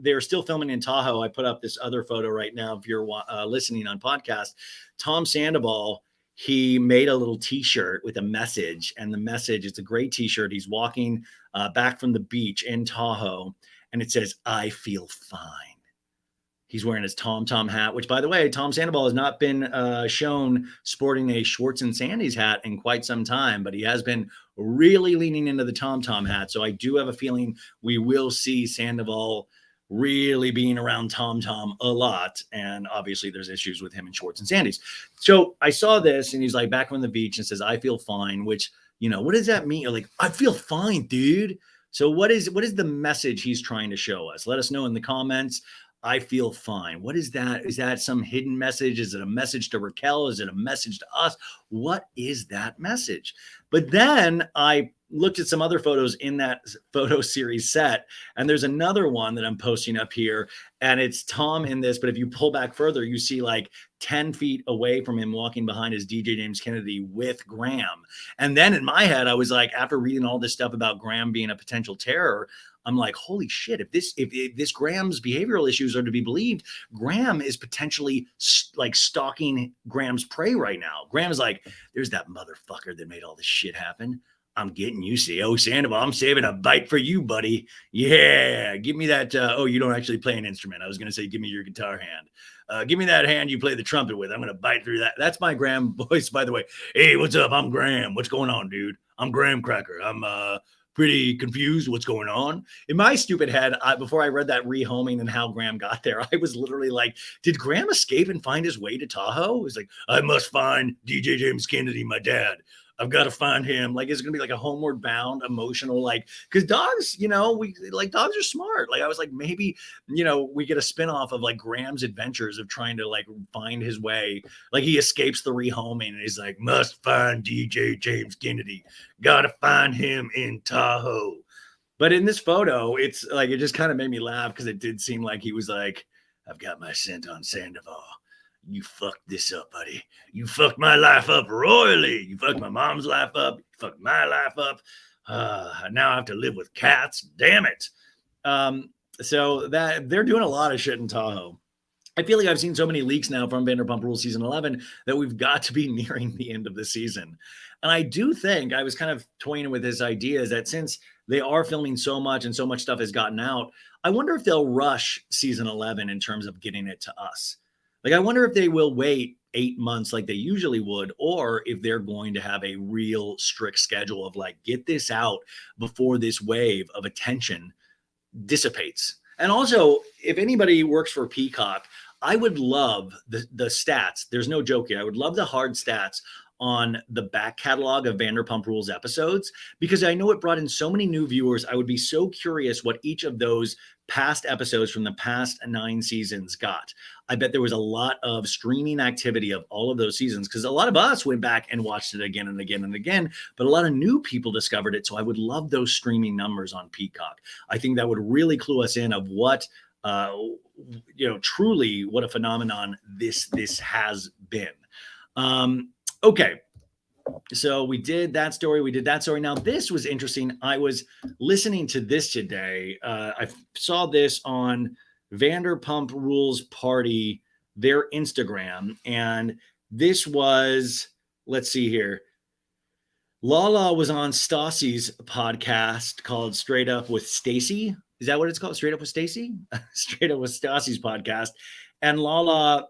they're still filming in Tahoe. I put up this other photo right now. If you're listening on podcast, Tom Sandoval, he made a little t-shirt with a message, and the message, it's a great t-shirt. He's walking back from the beach in Tahoe, and it says, I feel fine. He's wearing his Tom hat, which, by the way, Tom Sandoval has not been shown sporting a Schwartz and Sandy's hat in quite some time, but he has been really leaning into the Tom hat. So I do have a feeling we will see Sandoval really being around Tom a lot. And obviously there's issues with him and Schwartz and Sandy's. So I saw this, and he's like back on the beach and says, I feel fine, which, what does that mean? You're like, I feel fine, dude. So what is the message he's trying to show us? Let us know in the comments. I feel fine. What is that? Is that some hidden message? Is it a message to Raquel? Is it a message to us? What is that message? But then I looked at some other photos in that photo series set, and there's another one that I'm posting up here, and it's Tom in this, but if you pull back further, you see like 10 feet away from him walking behind his DJ James Kennedy with Graham. And then in my head, I was like, after reading all this stuff about Graham being a potential terror, I'm like, holy shit, if this Graham's behavioral issues are to be believed, Graham is potentially like stalking Graham's prey right now. Graham is like, there's that motherfucker that made all this shit happen. I'm getting you, CO Sandoval. I'm saving a bite for you, buddy. Yeah, give me that. You don't actually play an instrument. I was going to say, give me your guitar hand. Give me that hand you play the trumpet with. I'm going to bite through that. That's my Graham voice, by the way. Hey, what's up? I'm Graham. What's going on, dude? I'm Graham Cracker. I'm pretty confused what's going on. In my stupid head, before I read that rehoming and how Graham got there, I was literally like, did Graham escape and find his way to Tahoe? It was like, I must find DJ James Kennedy, my dad. I've got to find him. Like, it's going to be like a homeward bound, emotional, like, because dogs, dogs are smart. Like, I was like, maybe, we get a spinoff of like Graham's adventures of trying to like find his way. Like, he escapes the rehoming and he's like, must find DJ James Kennedy. Got to find him in Tahoe. But in this photo, it's like, it just kind of made me laugh because it did seem like he was like, I've got my scent on Sandoval. You fucked this up, buddy. You fucked my life up royally. You fucked my mom's life up. You fucked my life up. Now I have to live with cats. Damn it. So that they're doing a lot of shit in Tahoe. I feel like I've seen so many leaks now from Vanderpump Rules season 11 that we've got to be nearing the end of the season. And I do think I was kind of toying with this idea is that since they are filming so much and so much stuff has gotten out, I wonder if they'll rush season 11 in terms of getting it to us. Like, I wonder if they will wait 8 months like they usually would, or if they're going to have a real strict schedule of like, get this out before this wave of attention dissipates. And also, if anybody works for Peacock, I would love the stats. There's no joke here. I would love the hard stats on the back catalog of Vanderpump Rules episodes, because I know it brought in so many new viewers. I would be so curious what each of those past episodes from the past 9 seasons got. I bet there was a lot of streaming activity of all of those seasons, because a lot of us went back and watched it again and again and again, but a lot of new people discovered it. So I would love those streaming numbers on Peacock. I think that would really clue us in of what truly what a phenomenon this has been. Okay, so we did that story. Now this was interesting. I was listening to this today. I saw this on Vanderpump Rules Party, their Instagram, and this was, let's see here. Lala was on Stassi's podcast called Straight Up with Stacy. Is that what it's called? Straight Up with Stacy? Straight Up with Stassi's podcast. And Lala,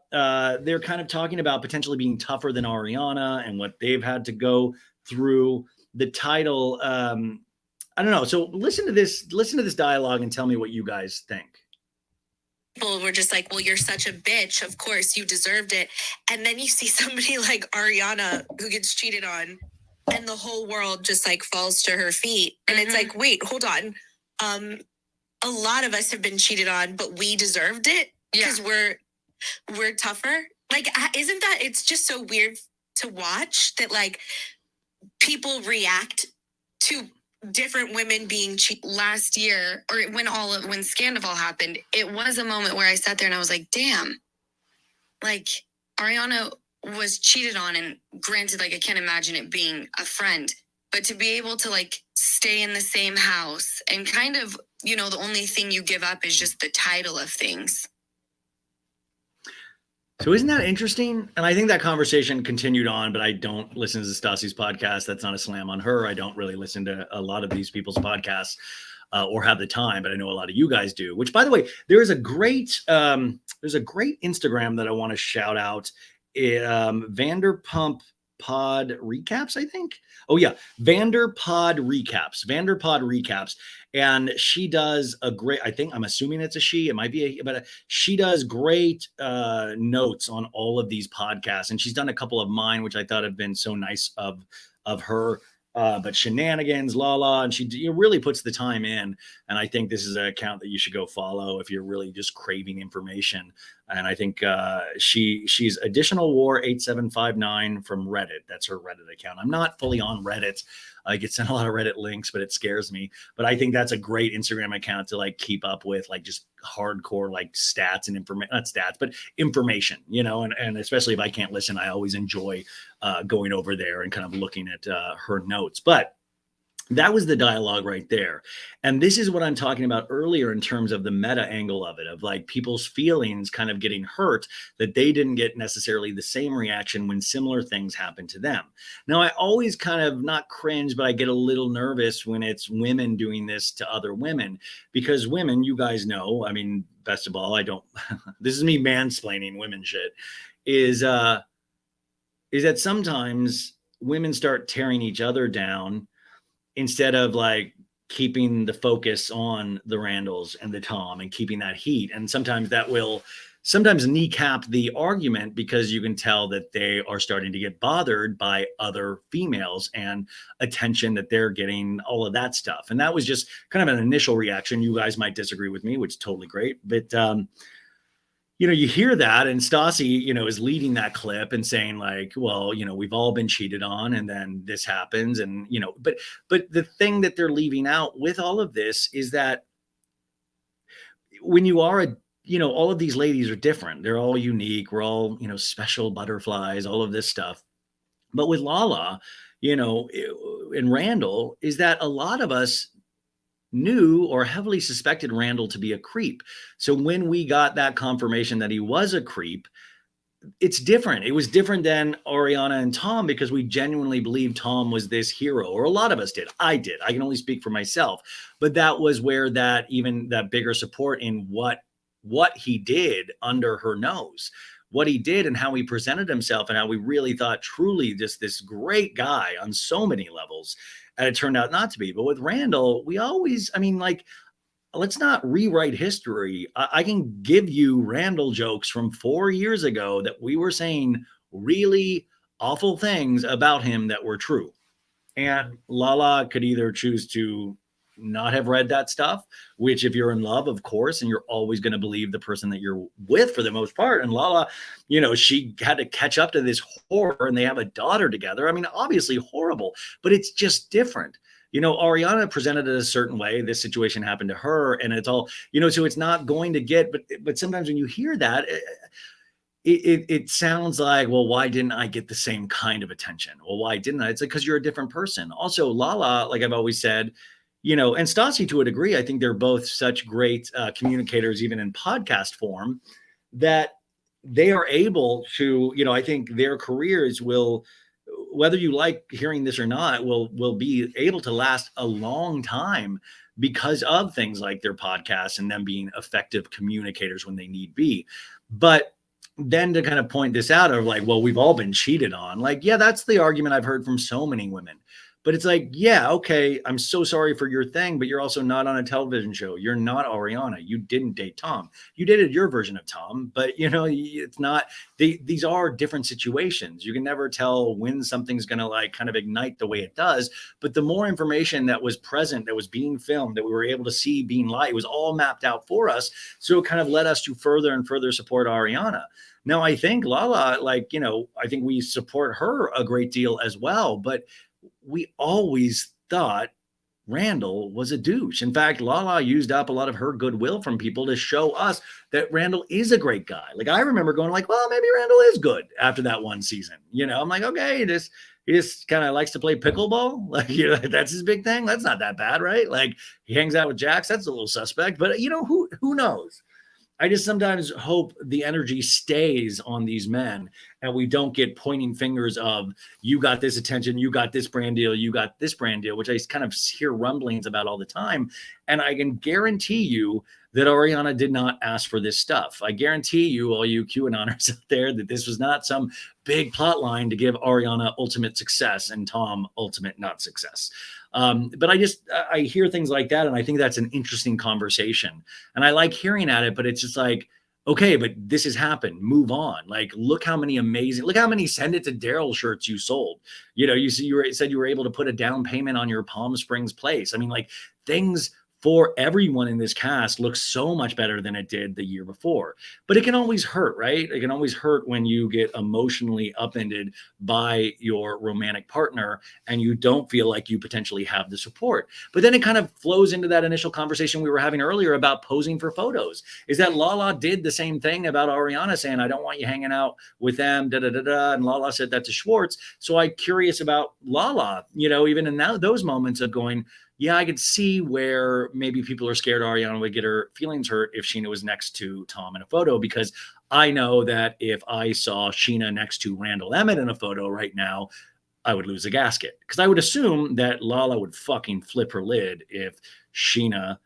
they're kind of talking about potentially being tougher than Ariana and what they've had to go through. The title, I don't know. So listen to this dialogue and tell me what you guys think. People were just like, well, you're such a bitch. Of course, you deserved it. And then you see somebody like Ariana who gets cheated on, and the whole world just like falls to her feet. And it's like, wait, hold on. A lot of us have been cheated on, but we deserved it because we're tougher. Like, isn't that, it's just so weird to watch that like people react to different women being cheated. Last year, or when Sandoval happened, it was a moment where I sat there and I was like, damn, like Ariana was cheated on, and granted, like I can't imagine it being a friend, but to be able to like stay in the same house and kind of, the only thing you give up is just the title of things. So isn't that interesting? And I think that conversation continued on, but I don't listen to Stassi's podcast. That's not a slam on her. I don't really listen to a lot of these people's podcasts or have the time, but I know a lot of you guys do, which, by the way, there's a great Instagram that I want to shout out. Vanderpump Pod Recaps, I think. Oh yeah, Vanderpod Recaps. And she does a great, I'm assuming it's a she, it might be she does great notes on all of these podcasts. And she's done a couple of mine, which I thought have been so nice of her. But Shenanigans, Lala, and she really puts the time in. And I think this is an account that you should go follow if you're really just craving information. And I think she's Additional War 8759 from Reddit. That's her Reddit account. I'm not fully on Reddit. I get sent a lot of Reddit links, but it scares me. But I think that's a great Instagram account to like keep up with, like just hardcore like stats and information, not stats, but information, and especially if I can't listen, I always enjoy going over there and kind of looking at her notes. But that was the dialogue right there. And this is what I'm talking about earlier in terms of the meta angle of it, of like people's feelings kind of getting hurt that they didn't get necessarily the same reaction when similar things happen to them. Now, I always kind of not cringe, but I get a little nervous when it's women doing this to other women, because women, you guys know, I mean, best of all, I don't, this is me mansplaining women shit, is that sometimes women start tearing each other down instead of like keeping the focus on the Randalls and the Tom and keeping that heat. And sometimes that will kneecap the argument, because you can tell that they are starting to get bothered by other females and attention that they're getting, all of that stuff. And that was just kind of an initial reaction. You guys might disagree with me, which is totally great. But, you hear that, and Stassi, is leading that clip and saying like, well, we've all been cheated on, and then this happens. And, but the thing that they're leaving out with all of this is that when you are all of these ladies are different. They're all unique. We're all, special butterflies, all of this stuff. But with Lala, and Randall, is that a lot of us knew or heavily suspected Randall to be a creep. So when we got that confirmation that he was a creep, it's different. It was different than Ariana and Tom because we genuinely believed Tom was this hero, or a lot of us did. I did. I can only speak for myself. But that was where that bigger support in what he did under her nose, what he did and how he presented himself and how we really thought truly just this great guy on so many levels. And it turned out not to be. But with Randall, we always, let's not rewrite history. I can give you Randall jokes from 4 years ago that we were saying really awful things about him that were true. And Lala could either choose to not have read that stuff, which if you're in love, of course, and you're always going to believe the person that you're with for the most part. And Lala, she had to catch up to this horror and they have a daughter together. Obviously horrible, but it's just different. Ariana presented it a certain way. This situation happened to her and it's all, so it's not going to get, but sometimes when you hear that, it sounds like, well, why didn't I get the same kind of attention? Well, why didn't I? It's like, because you're a different person. Also, Lala, like I've always said, and Stassi to a degree, I think they're both such great communicators, even in podcast form, that they are able to, I think their careers will, whether you like hearing this or not, will be able to last a long time because of things like their podcasts and them being effective communicators when they need be. But then to kind of point this out of like, well, we've all been cheated on. Like, yeah, that's the argument I've heard from so many women. But it's like, yeah, okay, I'm so sorry for your thing, but you're also not on a television show. You're not Ariana. You didn't date Tom. You dated your version of Tom, but it's not, these are different situations. You can never tell when something's going to like kind of ignite the way it does. But the more information that was present, that was being filmed, that we were able to see being live, it was all mapped out for us. So it kind of led us to further and further support Ariana. Now, I think Lala, I think we support her a great deal as well, but we always thought Randall was a douche. In fact, Lala used up a lot of her goodwill from people to show us that Randall is a great guy. Like I remember going like, well, maybe Randall is good after that one season. I'm like, okay, he just kind of likes to play pickleball. Like, that's his big thing. That's not that bad, right? Like he hangs out with Jax. That's a little suspect, but who knows? I just sometimes hope the energy stays on these men and we don't get pointing fingers of you got this attention, you got this brand deal, you got this brand deal, which I kind of hear rumblings about all the time. And I can guarantee you that Ariana did not ask for this stuff. I guarantee you, all you QAnoners out there, that this was not some big plot line to give Ariana ultimate success and Tom ultimate not success. But I hear things like that. And I think that's an interesting conversation and I like hearing at it, but it's just like, okay, but this has happened. Move on. Like, look how many send it to Daryl shirts you sold. You said you were able to put a down payment on your Palm Springs place. Things for everyone in this cast looks so much better than it did the year before. But it can always hurt, right? It can always hurt when you get emotionally upended by your romantic partner and you don't feel like you potentially have the support. But then it kind of flows into that initial conversation we were having earlier about posing for photos. Is that Lala did the same thing about Ariana saying, I don't want you hanging out with them, and Lala said that to Schwartz. So I'm curious about Lala, even in those moments of going, yeah, I could see where maybe people are scared Ariana would get her feelings hurt if Scheana was next to Tom in a photo, because I know that if I saw Scheana next to Randall Emmett in a photo right now, I would lose a gasket. Because I would assume that Lala would fucking flip her lid if Scheana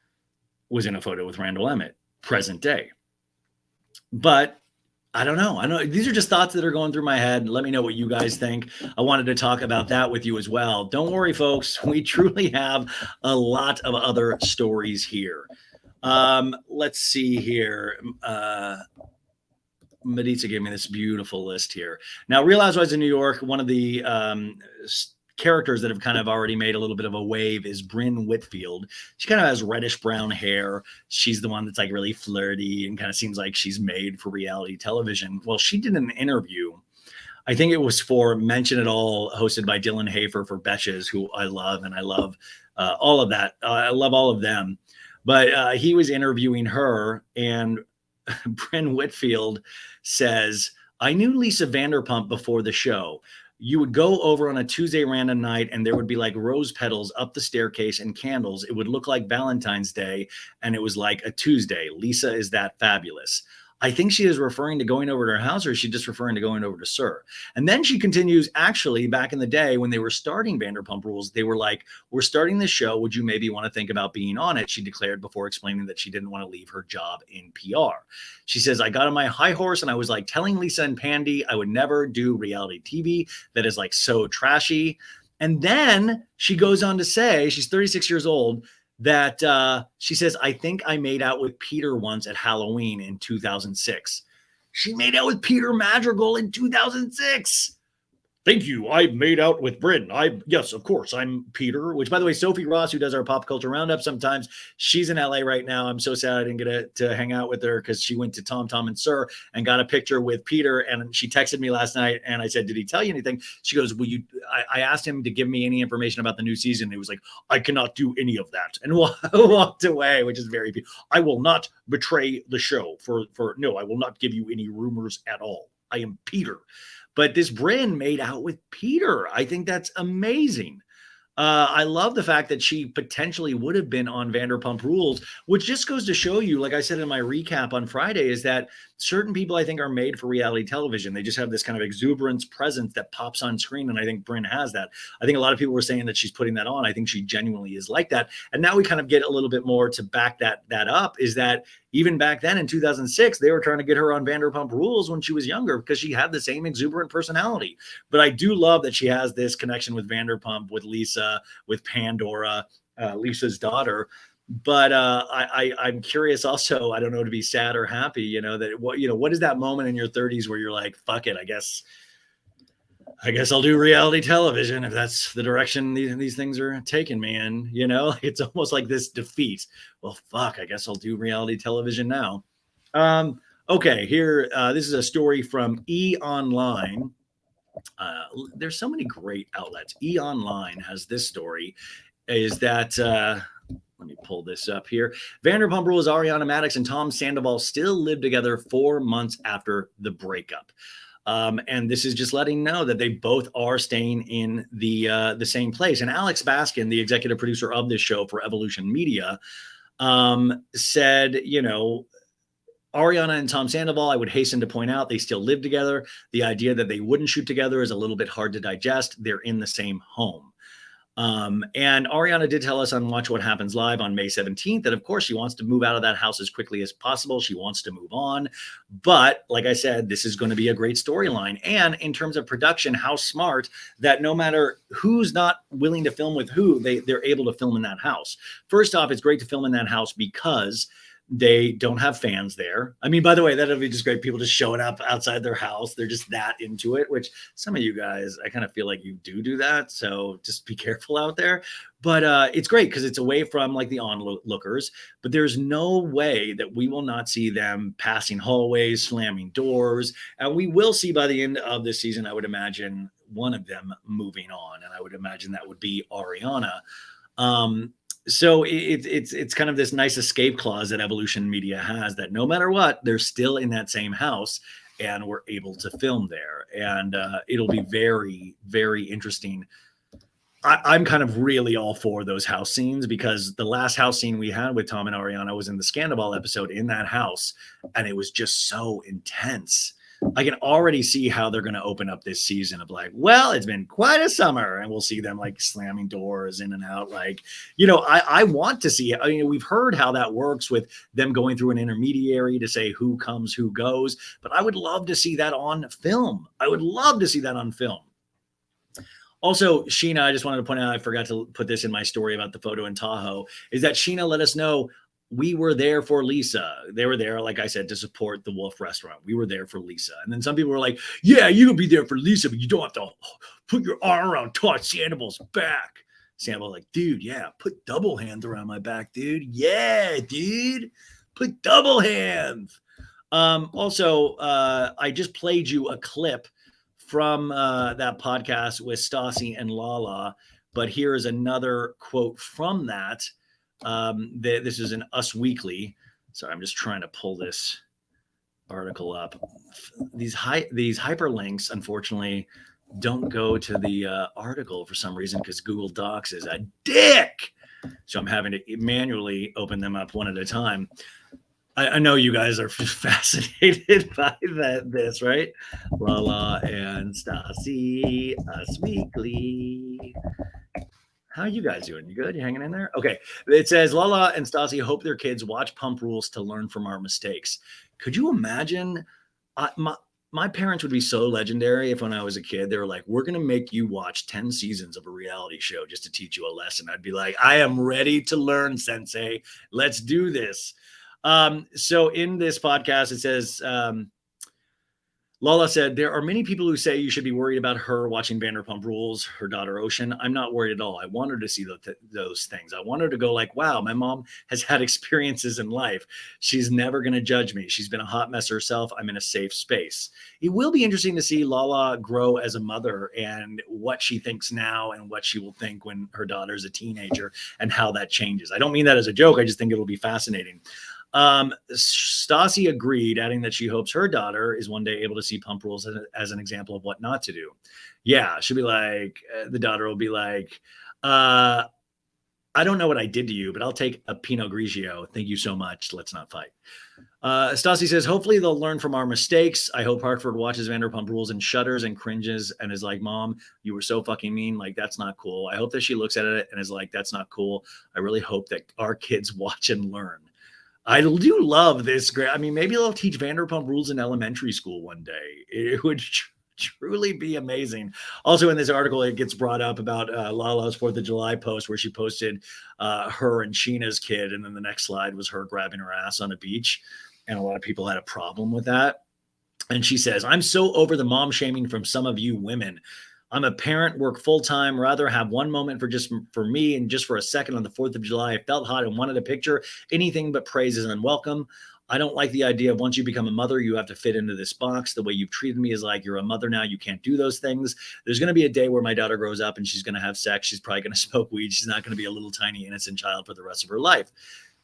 was in a photo with Randall Emmett, present day. But I don't know. These are just thoughts that are going through my head. Let me know what you guys think. I wanted to talk about that with you as well. Don't worry, folks. We truly have a lot of other stories here. Let's see here. Maritza gave me this beautiful list here. Now, Real Housewives of New York, one of the characters that have kind of already made a little bit of a wave is Brynn Whitfield. She kind of has reddish brown hair. She's the one that's like really flirty and kind of seems like she's made for reality television. Well, she did an interview. I think it was for Mention It All, hosted by Dylan Hafer for Betches, who I love, and I love all of that. I love all of them. But he was interviewing her, and Brynn Whitfield says, I knew Lisa Vanderpump before the show. you would go over on a Tuesday random night and there would be like rose petals up the staircase and candles. It would look like Valentine's Day and it was like a Tuesday. Lisa is that fabulous. I think she is referring to going over to her house, or is she just referring to going over to SUR? And then she continues, actually, back in the day when they were starting Vanderpump Rules, they were like, we're starting this show. Would you maybe want to think about being on it? She declared before explaining that she didn't want to leave her job in PR. She says, I got on my high horse and I was like telling Lisa and Pandy I would never do reality TV that is like so trashy. And then she goes on to say, she's 36 years old, that she says, I think I made out with Peter once at Halloween in 2006. She made out with Peter Madrigal in 2006. Thank you. I made out with Brynn. Yes, of course. I'm Peter, which, by the way, Sophie Ross, who does our pop culture roundup sometimes, she's in LA right now. I'm so sad I didn't get to hang out with her because she went to Tom and SUR and got a picture with Peter. And she texted me last night and I said, did he tell you anything? She goes, I asked him to give me any information about the new season. He was like, I cannot do any of that. And walked away, which is very, I will not betray the show no, I will not give you any rumors at all. I am Peter. But this Brynn made out with Peter. I think that's amazing. I love the fact that she potentially would have been on Vanderpump Rules, which just goes to show you, like I said in my recap on Friday, is that certain people I think are made for reality television. They just have this kind of exuberance presence that pops on screen. And I think Brynn has that. I think a lot of people were saying that she's putting that on. I think she genuinely is like that. And now we kind of get a little bit more to back that up, is that even back then in 2006, they were trying to get her on Vanderpump Rules when she was younger because she had the same exuberant personality. But I do love that she has this connection with Vanderpump, with Lisa, with Pandora, Lisa's daughter. But I'm curious also, I don't know, to be sad or happy, that what is that moment in your 30s where you're like, fuck it, I guess I'll do reality television if that's the direction these things are taking me in, it's almost like this defeat. Well, fuck, I guess I'll do reality television now. Okay, here, this is a story from E! Online. There's so many great outlets. E! Online has this story, is that, let me pull this up here. Vanderpump Rules, Ariana Madix and Tom Sandoval still live together 4 months after the breakup. And this is just letting know that they both are staying in the same place. And Alex Baskin, the executive producer of this show for Evolution Media, said, Ariana and Tom Sandoval, I would hasten to point out, they still live together. The idea that they wouldn't shoot together is a little bit hard to digest. They're in the same home. And Ariana did tell us on Watch What Happens Live on May 17th that, of course, she wants to move out of that house as quickly as possible. She wants to move on. But like I said, this is going to be a great storyline. And in terms of production, how smart that no matter who's not willing to film with who, they're able to film in that house. First off, it's great to film in that house because they don't have fans there. I mean, by the way, that'll be just great. People just showing up outside their house. They're just that into it, which some of you guys, I kind of feel like you do that. So just be careful out there. But it's great because it's away from like the onlookers. But there's no way that we will not see them passing hallways, slamming doors. And we will see by the end of this season, I would imagine, one of them moving on. And I would imagine that would be Ariana. So it's kind of this nice escape clause that Evolution Media has, that no matter what, they're still in that same house and we're able to film there. And it'll be very, very interesting. I'm kind of really all for those house scenes because the last house scene we had with Tom and Ariana was in the Sandoval episode in that house. And it was just so intense. I can already see how they're going to open up this season of like, well, it's been quite a summer, and we'll see them like slamming doors in and out. Like, I want to see it. I mean, we've heard how that works with them going through an intermediary to say who comes, who goes, but I would love to see that on film. Also, Scheana, I just wanted to point out, I forgot to put this in my story about the photo in Tahoe, is that Scheana let us know we were there for Lisa. They were there, like I said, to support the Wolf restaurant. We were there for Lisa. And then some people were like, yeah, you can be there for Lisa, but you don't have to put your arm around Todd Sandoval's back. Sandoval like, dude, yeah, put double hands around my back, dude. Yeah, dude, put double hands. Also, I just played you a clip from that podcast with Stassi and Lala, but here is another quote from that. This is in Us Weekly. Sorry, I'm just trying to pull this article up. These hyperlinks, unfortunately, don't go to the article for some reason because Google Docs is a dick. So I'm having to manually open them up one at a time. I know you guys are fascinated by this, right? Lala and Stassi, Us Weekly. How are you guys doing? You good? You hanging in there? Okay. It says Lala and Stassi hope their kids watch Pump Rules to learn from our mistakes. Could you imagine? My parents would be so legendary if when I was a kid, they were like, we're going to make you watch 10 seasons of a reality show just to teach you a lesson. I'd be like, I am ready to learn, sensei. Let's do this. So in this podcast, it says, Lala said, there are many people who say you should be worried about her watching Vanderpump Rules, her daughter Ocean. I'm not worried at all. I want her to see those things. I want her to go like, wow, my mom has had experiences in life. She's never going to judge me. She's been a hot mess herself. I'm in a safe space. It will be interesting to see Lala grow as a mother and what she thinks now and what she will think when her daughter's a teenager and how that changes. I don't mean that as a joke. I just think it'll be fascinating. Stassi agreed, adding that she hopes her daughter is one day able to see Pump Rules as an example of what not to do. Yeah, she'll be like, the daughter will be like, I don't know what I did to you, but I'll take a Pinot Grigio. Thank you so much. Let's not fight. Stassi says, hopefully they'll learn from our mistakes. I hope Hartford watches Vanderpump Rules and shudders and cringes and is like, Mom, you were so fucking mean. Like, that's not cool. I hope that she looks at it and is like, that's not cool. I really hope that our kids watch and learn. I do love this. I mean, maybe they'll teach Vanderpump Rules in elementary school one day. It would truly be amazing. Also in this article, it gets brought up about Lala's 4th of July post where she posted her and Scheana's kid. And then the next slide was her grabbing her ass on a beach. And a lot of people had a problem with that. And she says, I'm so over the mom shaming from some of you women. I'm a parent, work full-time, rather have one moment for me and just for a second on the 4th of July. I felt hot and wanted a picture. Anything but praise is unwelcome. I don't like the idea of once you become a mother, you have to fit into this box. The way you've treated me is like you're a mother now. You can't do those things. There's going to be a day where my daughter grows up and she's going to have sex. She's probably going to smoke weed. She's not going to be a little tiny innocent child for the rest of her life.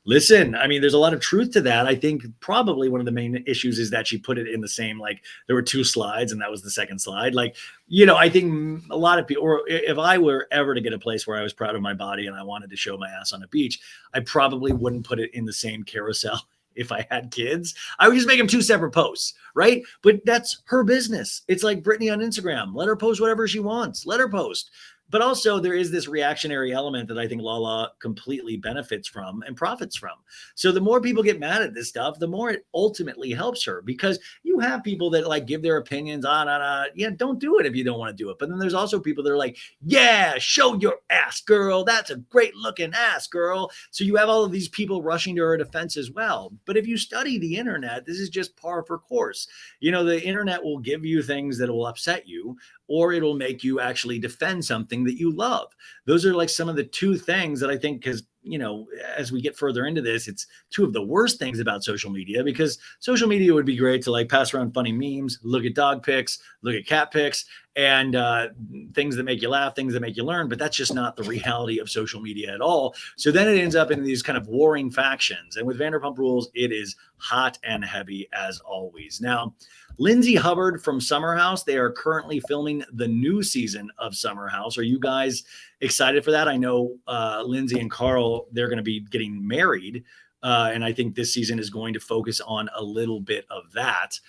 Listen, I mean, there's a lot of truth to that. I think probably one of the main issues is that she put it in the same, like there were 2 slides and that was the second slide. Like, you know, I think a lot of people, or if I were ever to get a place where I was proud of my body and I wanted to show my ass on a beach, I probably wouldn't put it in the same carousel. If I had kids, I would just make them 2 separate posts, right? But that's her business. It's like Brittany on Instagram. Let her post whatever she wants. Let her post. But also there is this reactionary element that I think Lala completely benefits from and profits from. So the more people get mad at this stuff, the more it ultimately helps her, because you have people that like give their opinions on, yeah, don't do it if you don't want to do it. But then there's also people that are like, yeah, show your ass, girl. That's a great looking ass, girl. So you have all of these people rushing to her defense as well. But if you study the internet, this is just par for course. You know, the internet will give you things that will upset you, or it'll make you actually defend something that you love. Those are like some of the 2 things that I think, because, you know, as we get further into this, it's 2 of the worst things about social media, because social media would be great to like pass around funny memes, look at dog pics, look at cat pics, and things that make you laugh, things that make you learn. But that's just not the reality of social media at all. So then it ends up in these kind of warring factions. And with Vanderpump Rules, it is hot and heavy as always. Now, Lindsay Hubbard from Summer House, they are currently filming the new season of Summer House. Are you guys excited for that? I know Lindsay and Carl, they're going to be getting married. And I think this season is going to focus on a little bit of that.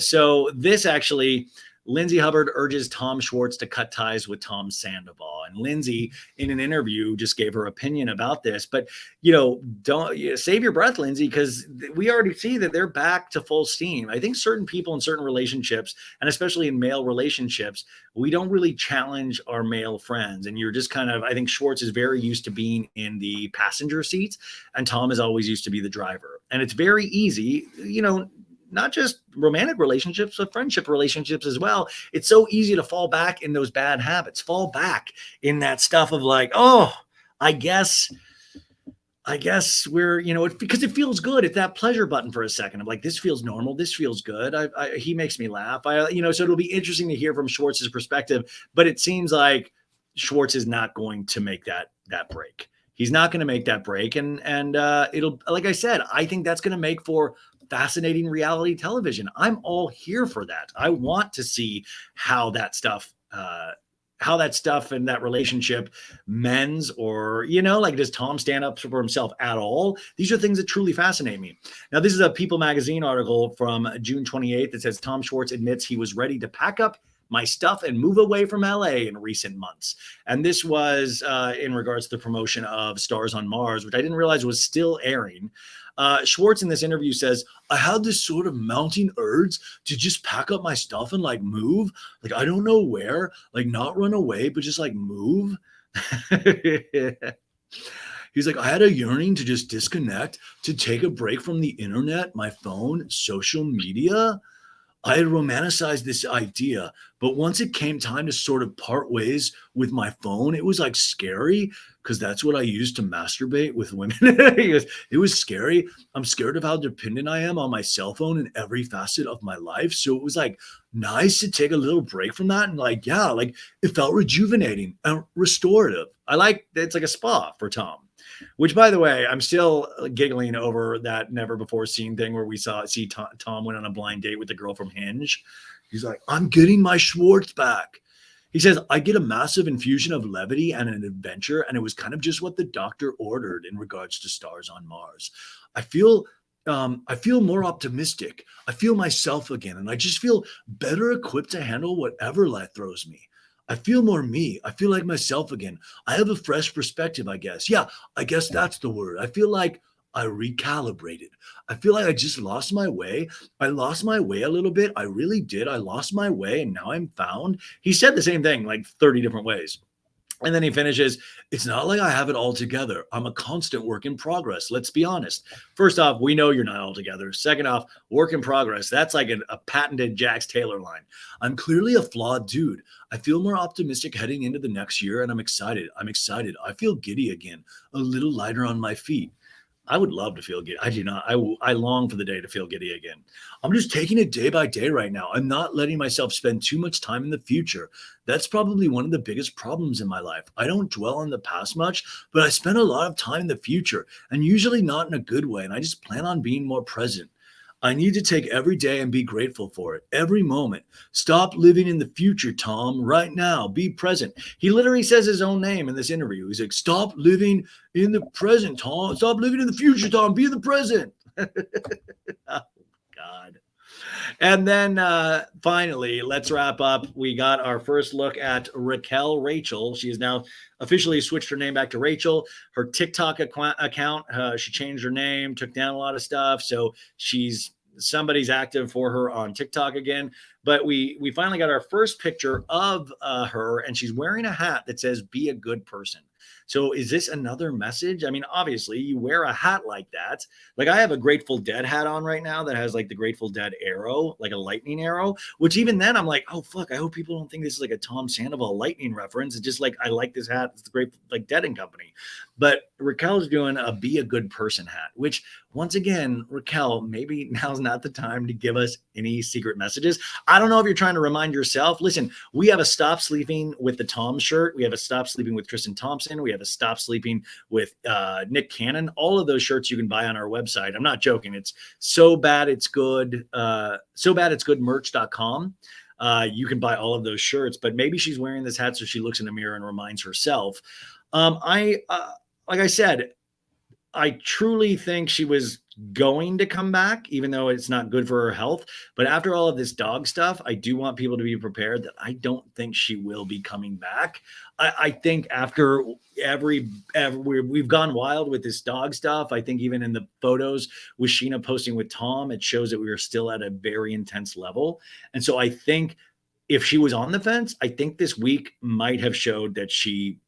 So this actually, Lindsay Hubbard urges Tom Schwartz to cut ties with Tom Sandoval. And Lindsay, in an interview, just gave her opinion about this. But, you know, don't save your breath, Lindsay, because we already see that they're back to full steam. I think certain people in certain relationships, and especially in male relationships, we don't really challenge our male friends. And you're just kind of, I think Schwartz is very used to being in the passenger seats, and Tom is always used to be the driver. And it's very easy, you know, not just romantic relationships, but friendship relationships as well. It's so easy to fall back in those bad habits, fall back in that stuff of like, oh, I guess we're, you know, because it feels good. It's that pleasure button for a second. I'm like, this feels normal. This feels good. He makes me laugh. You know, so it'll be interesting to hear from Schwartz's perspective, but it seems like Schwartz is not going to make that break. He's not going to make that break. And it'll, like I said, I think that's going to make for fascinating reality television. I'm all here for that. I want to see how that stuff and that relationship mends, or, like, does Tom stand up for himself at all? These are things that truly fascinate me. Now, this is a People magazine article from June 28th that says Tom Schwartz admits he was ready to pack up my stuff and move away from LA in recent months. And this was in regards to the promotion of Stars on Mars, which I didn't realize was still airing. Schwartz in this interview says, I had this sort of mounting urge to just pack up my stuff and like move. Like, I don't know where, like not run away, but just like move. He's like, I had a yearning to just disconnect, to take a break from the internet, my phone, social media. I had romanticized this idea, but once it came time to sort of part ways with my phone, it was like scary because that's what I used to masturbate with women. He goes, it was scary. I'm scared of how dependent I am on my cell phone in every facet of my life. So it was like nice to take a little break from that. And like, yeah, like it felt rejuvenating and restorative. I like, it's like a spa for Tom. Which, by the way, I'm still giggling over that never before seen thing where we see Tom went on a blind date with the girl from Hinge. He's like, I'm getting my Schwartz back. He says, I get a massive infusion of levity and an adventure, and it was kind of just what the doctor ordered in regards to Stars on Mars. I feel more optimistic. I feel myself again, and I just feel better equipped to handle whatever life throws me. I feel more me. I feel like myself again. I have a fresh perspective, I guess. Yeah, I guess that's the word. I feel like I recalibrated. I feel like I just lost my way. I lost my way a little bit. I really did. I lost my way and now I'm found. He said the same thing like 30 different ways. And then he finishes, it's not like I have it all together. I'm a constant work in progress. Let's be honest. First off, we know you're not all together. Second off, work in progress. That's like a patented Jax Taylor line. I'm clearly a flawed dude. I feel more optimistic heading into the next year, and I'm excited. I feel giddy again, a little lighter on my feet. I would love to feel giddy. I do not. I long for the day to feel giddy again. I'm just taking it day by day right now. I'm not letting myself spend too much time in the future. That's probably one of the biggest problems in my life. I don't dwell on the past much, but I spend a lot of time in the future, and usually not in a good way. And I just plan on being more present. I need to take every day and be grateful for it. Every moment. Stop living in the future, Tom. Right now. Be present. He literally says his own name in this interview. He's like, stop living in the present, Tom. Stop living in the future, Tom. Be in the present. Oh, God. And then finally, let's wrap up. We got our first look at Raquel Rachel. She has now officially switched her name back to Rachel. Her TikTok account, she changed her name, took down a lot of stuff. So somebody's active for her on TikTok again. But we finally got our first picture of her, and she's wearing a hat that says, be a good person. So is this another message? I mean, obviously you wear a hat like that. Like I have a Grateful Dead hat on right now that has like the Grateful Dead arrow, like a lightning arrow, which even then I'm like, oh, fuck, I hope people don't think this is like a Tom Sandoval lightning reference. It's just like, I like this hat. It's the Grateful like Dead and Company. But Raquel's doing a be a good person hat, which once again, Raquel, maybe now's not the time to give us any secret messages. I don't know if you're trying to remind yourself. Listen, we have a Stop Sleeping with the Tom shirt. We have a Stop Sleeping with Tristan Thompson. We have a Stop Sleeping with Nick Cannon. All of those shirts you can buy on our website. I'm not joking. It's so bad it's good. So bad it's good merch.com. You can buy all of those shirts, but maybe she's wearing this hat so she looks in the mirror and reminds herself. Like I said, I truly think she was going to come back, even though it's not good for her health. But after all of this dog stuff, I do want people to be prepared that I don't think she will be coming back. I think after we've gone wild with this dog stuff. I think even in the photos with Scheana posting with Tom, it shows that we are still at a very intense level. And so I think if she was on the fence, I think this week might have showed that she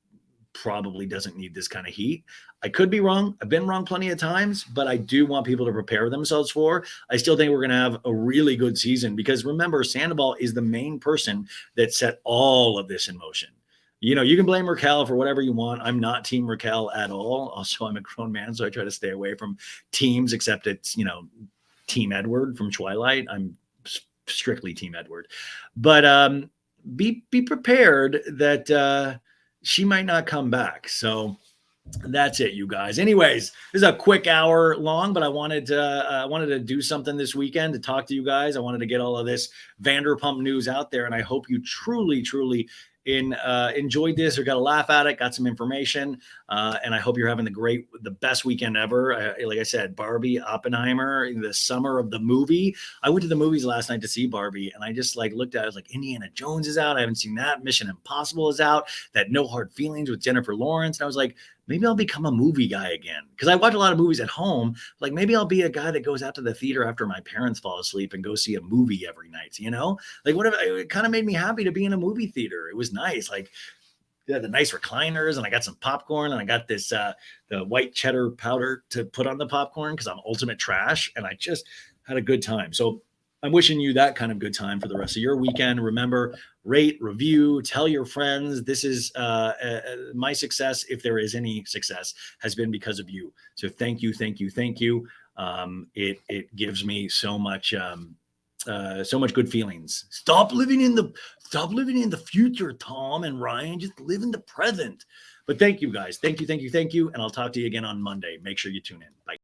probably doesn't need this kind of heat. I could be wrong. I've been wrong plenty of times, but I do want people to prepare themselves for. I still think we're going to have a really good season because remember, Sandoval is the main person that set all of this in motion. You know, you can blame Raquel for whatever you want. I'm not team Raquel at all. Also, I'm a grown man, so I try to stay away from teams, except it's, Team Edward from Twilight. I'm strictly Team Edward. But be prepared that she might not come back. So That's it, you guys. Anyways, this is a quick hour long, but I wanted to do something this weekend to talk to you guys. I wanted to get all of this Vanderpump news out there, and I hope you truly enjoyed this or got a laugh at it, got some information, and I hope you're having the best weekend ever. Like I said, Barbie, Oppenheimer, in the summer of the movie. I went to the movies last night to see Barbie, and I just like looked at it, I was like, Indiana Jones is out. I haven't seen that. Mission Impossible is out. That No Hard Feelings with Jennifer Lawrence. And I was like, maybe I'll become a movie guy again. Because I watch a lot of movies at home. Like maybe I'll be a guy that goes out to the theater after my parents fall asleep and go see a movie every night, you know? Like whatever, it kind of made me happy to be in a movie theater. It was nice. Like the nice recliners, and I got some popcorn, and I got this the white cheddar powder to put on the popcorn because I'm ultimate trash, and I just had a good time. So I'm wishing you that kind of good time for the rest of your weekend. Remember, rate, review, tell your friends. This is my success, if there is any success, has been because of you. So thank you. It gives me so much good feelings. Stop living in the future, Tom and Ryan. Just live in the present. But thank you guys. Thank you. And I'll talk to you again on Monday. Make sure you tune in. Bye.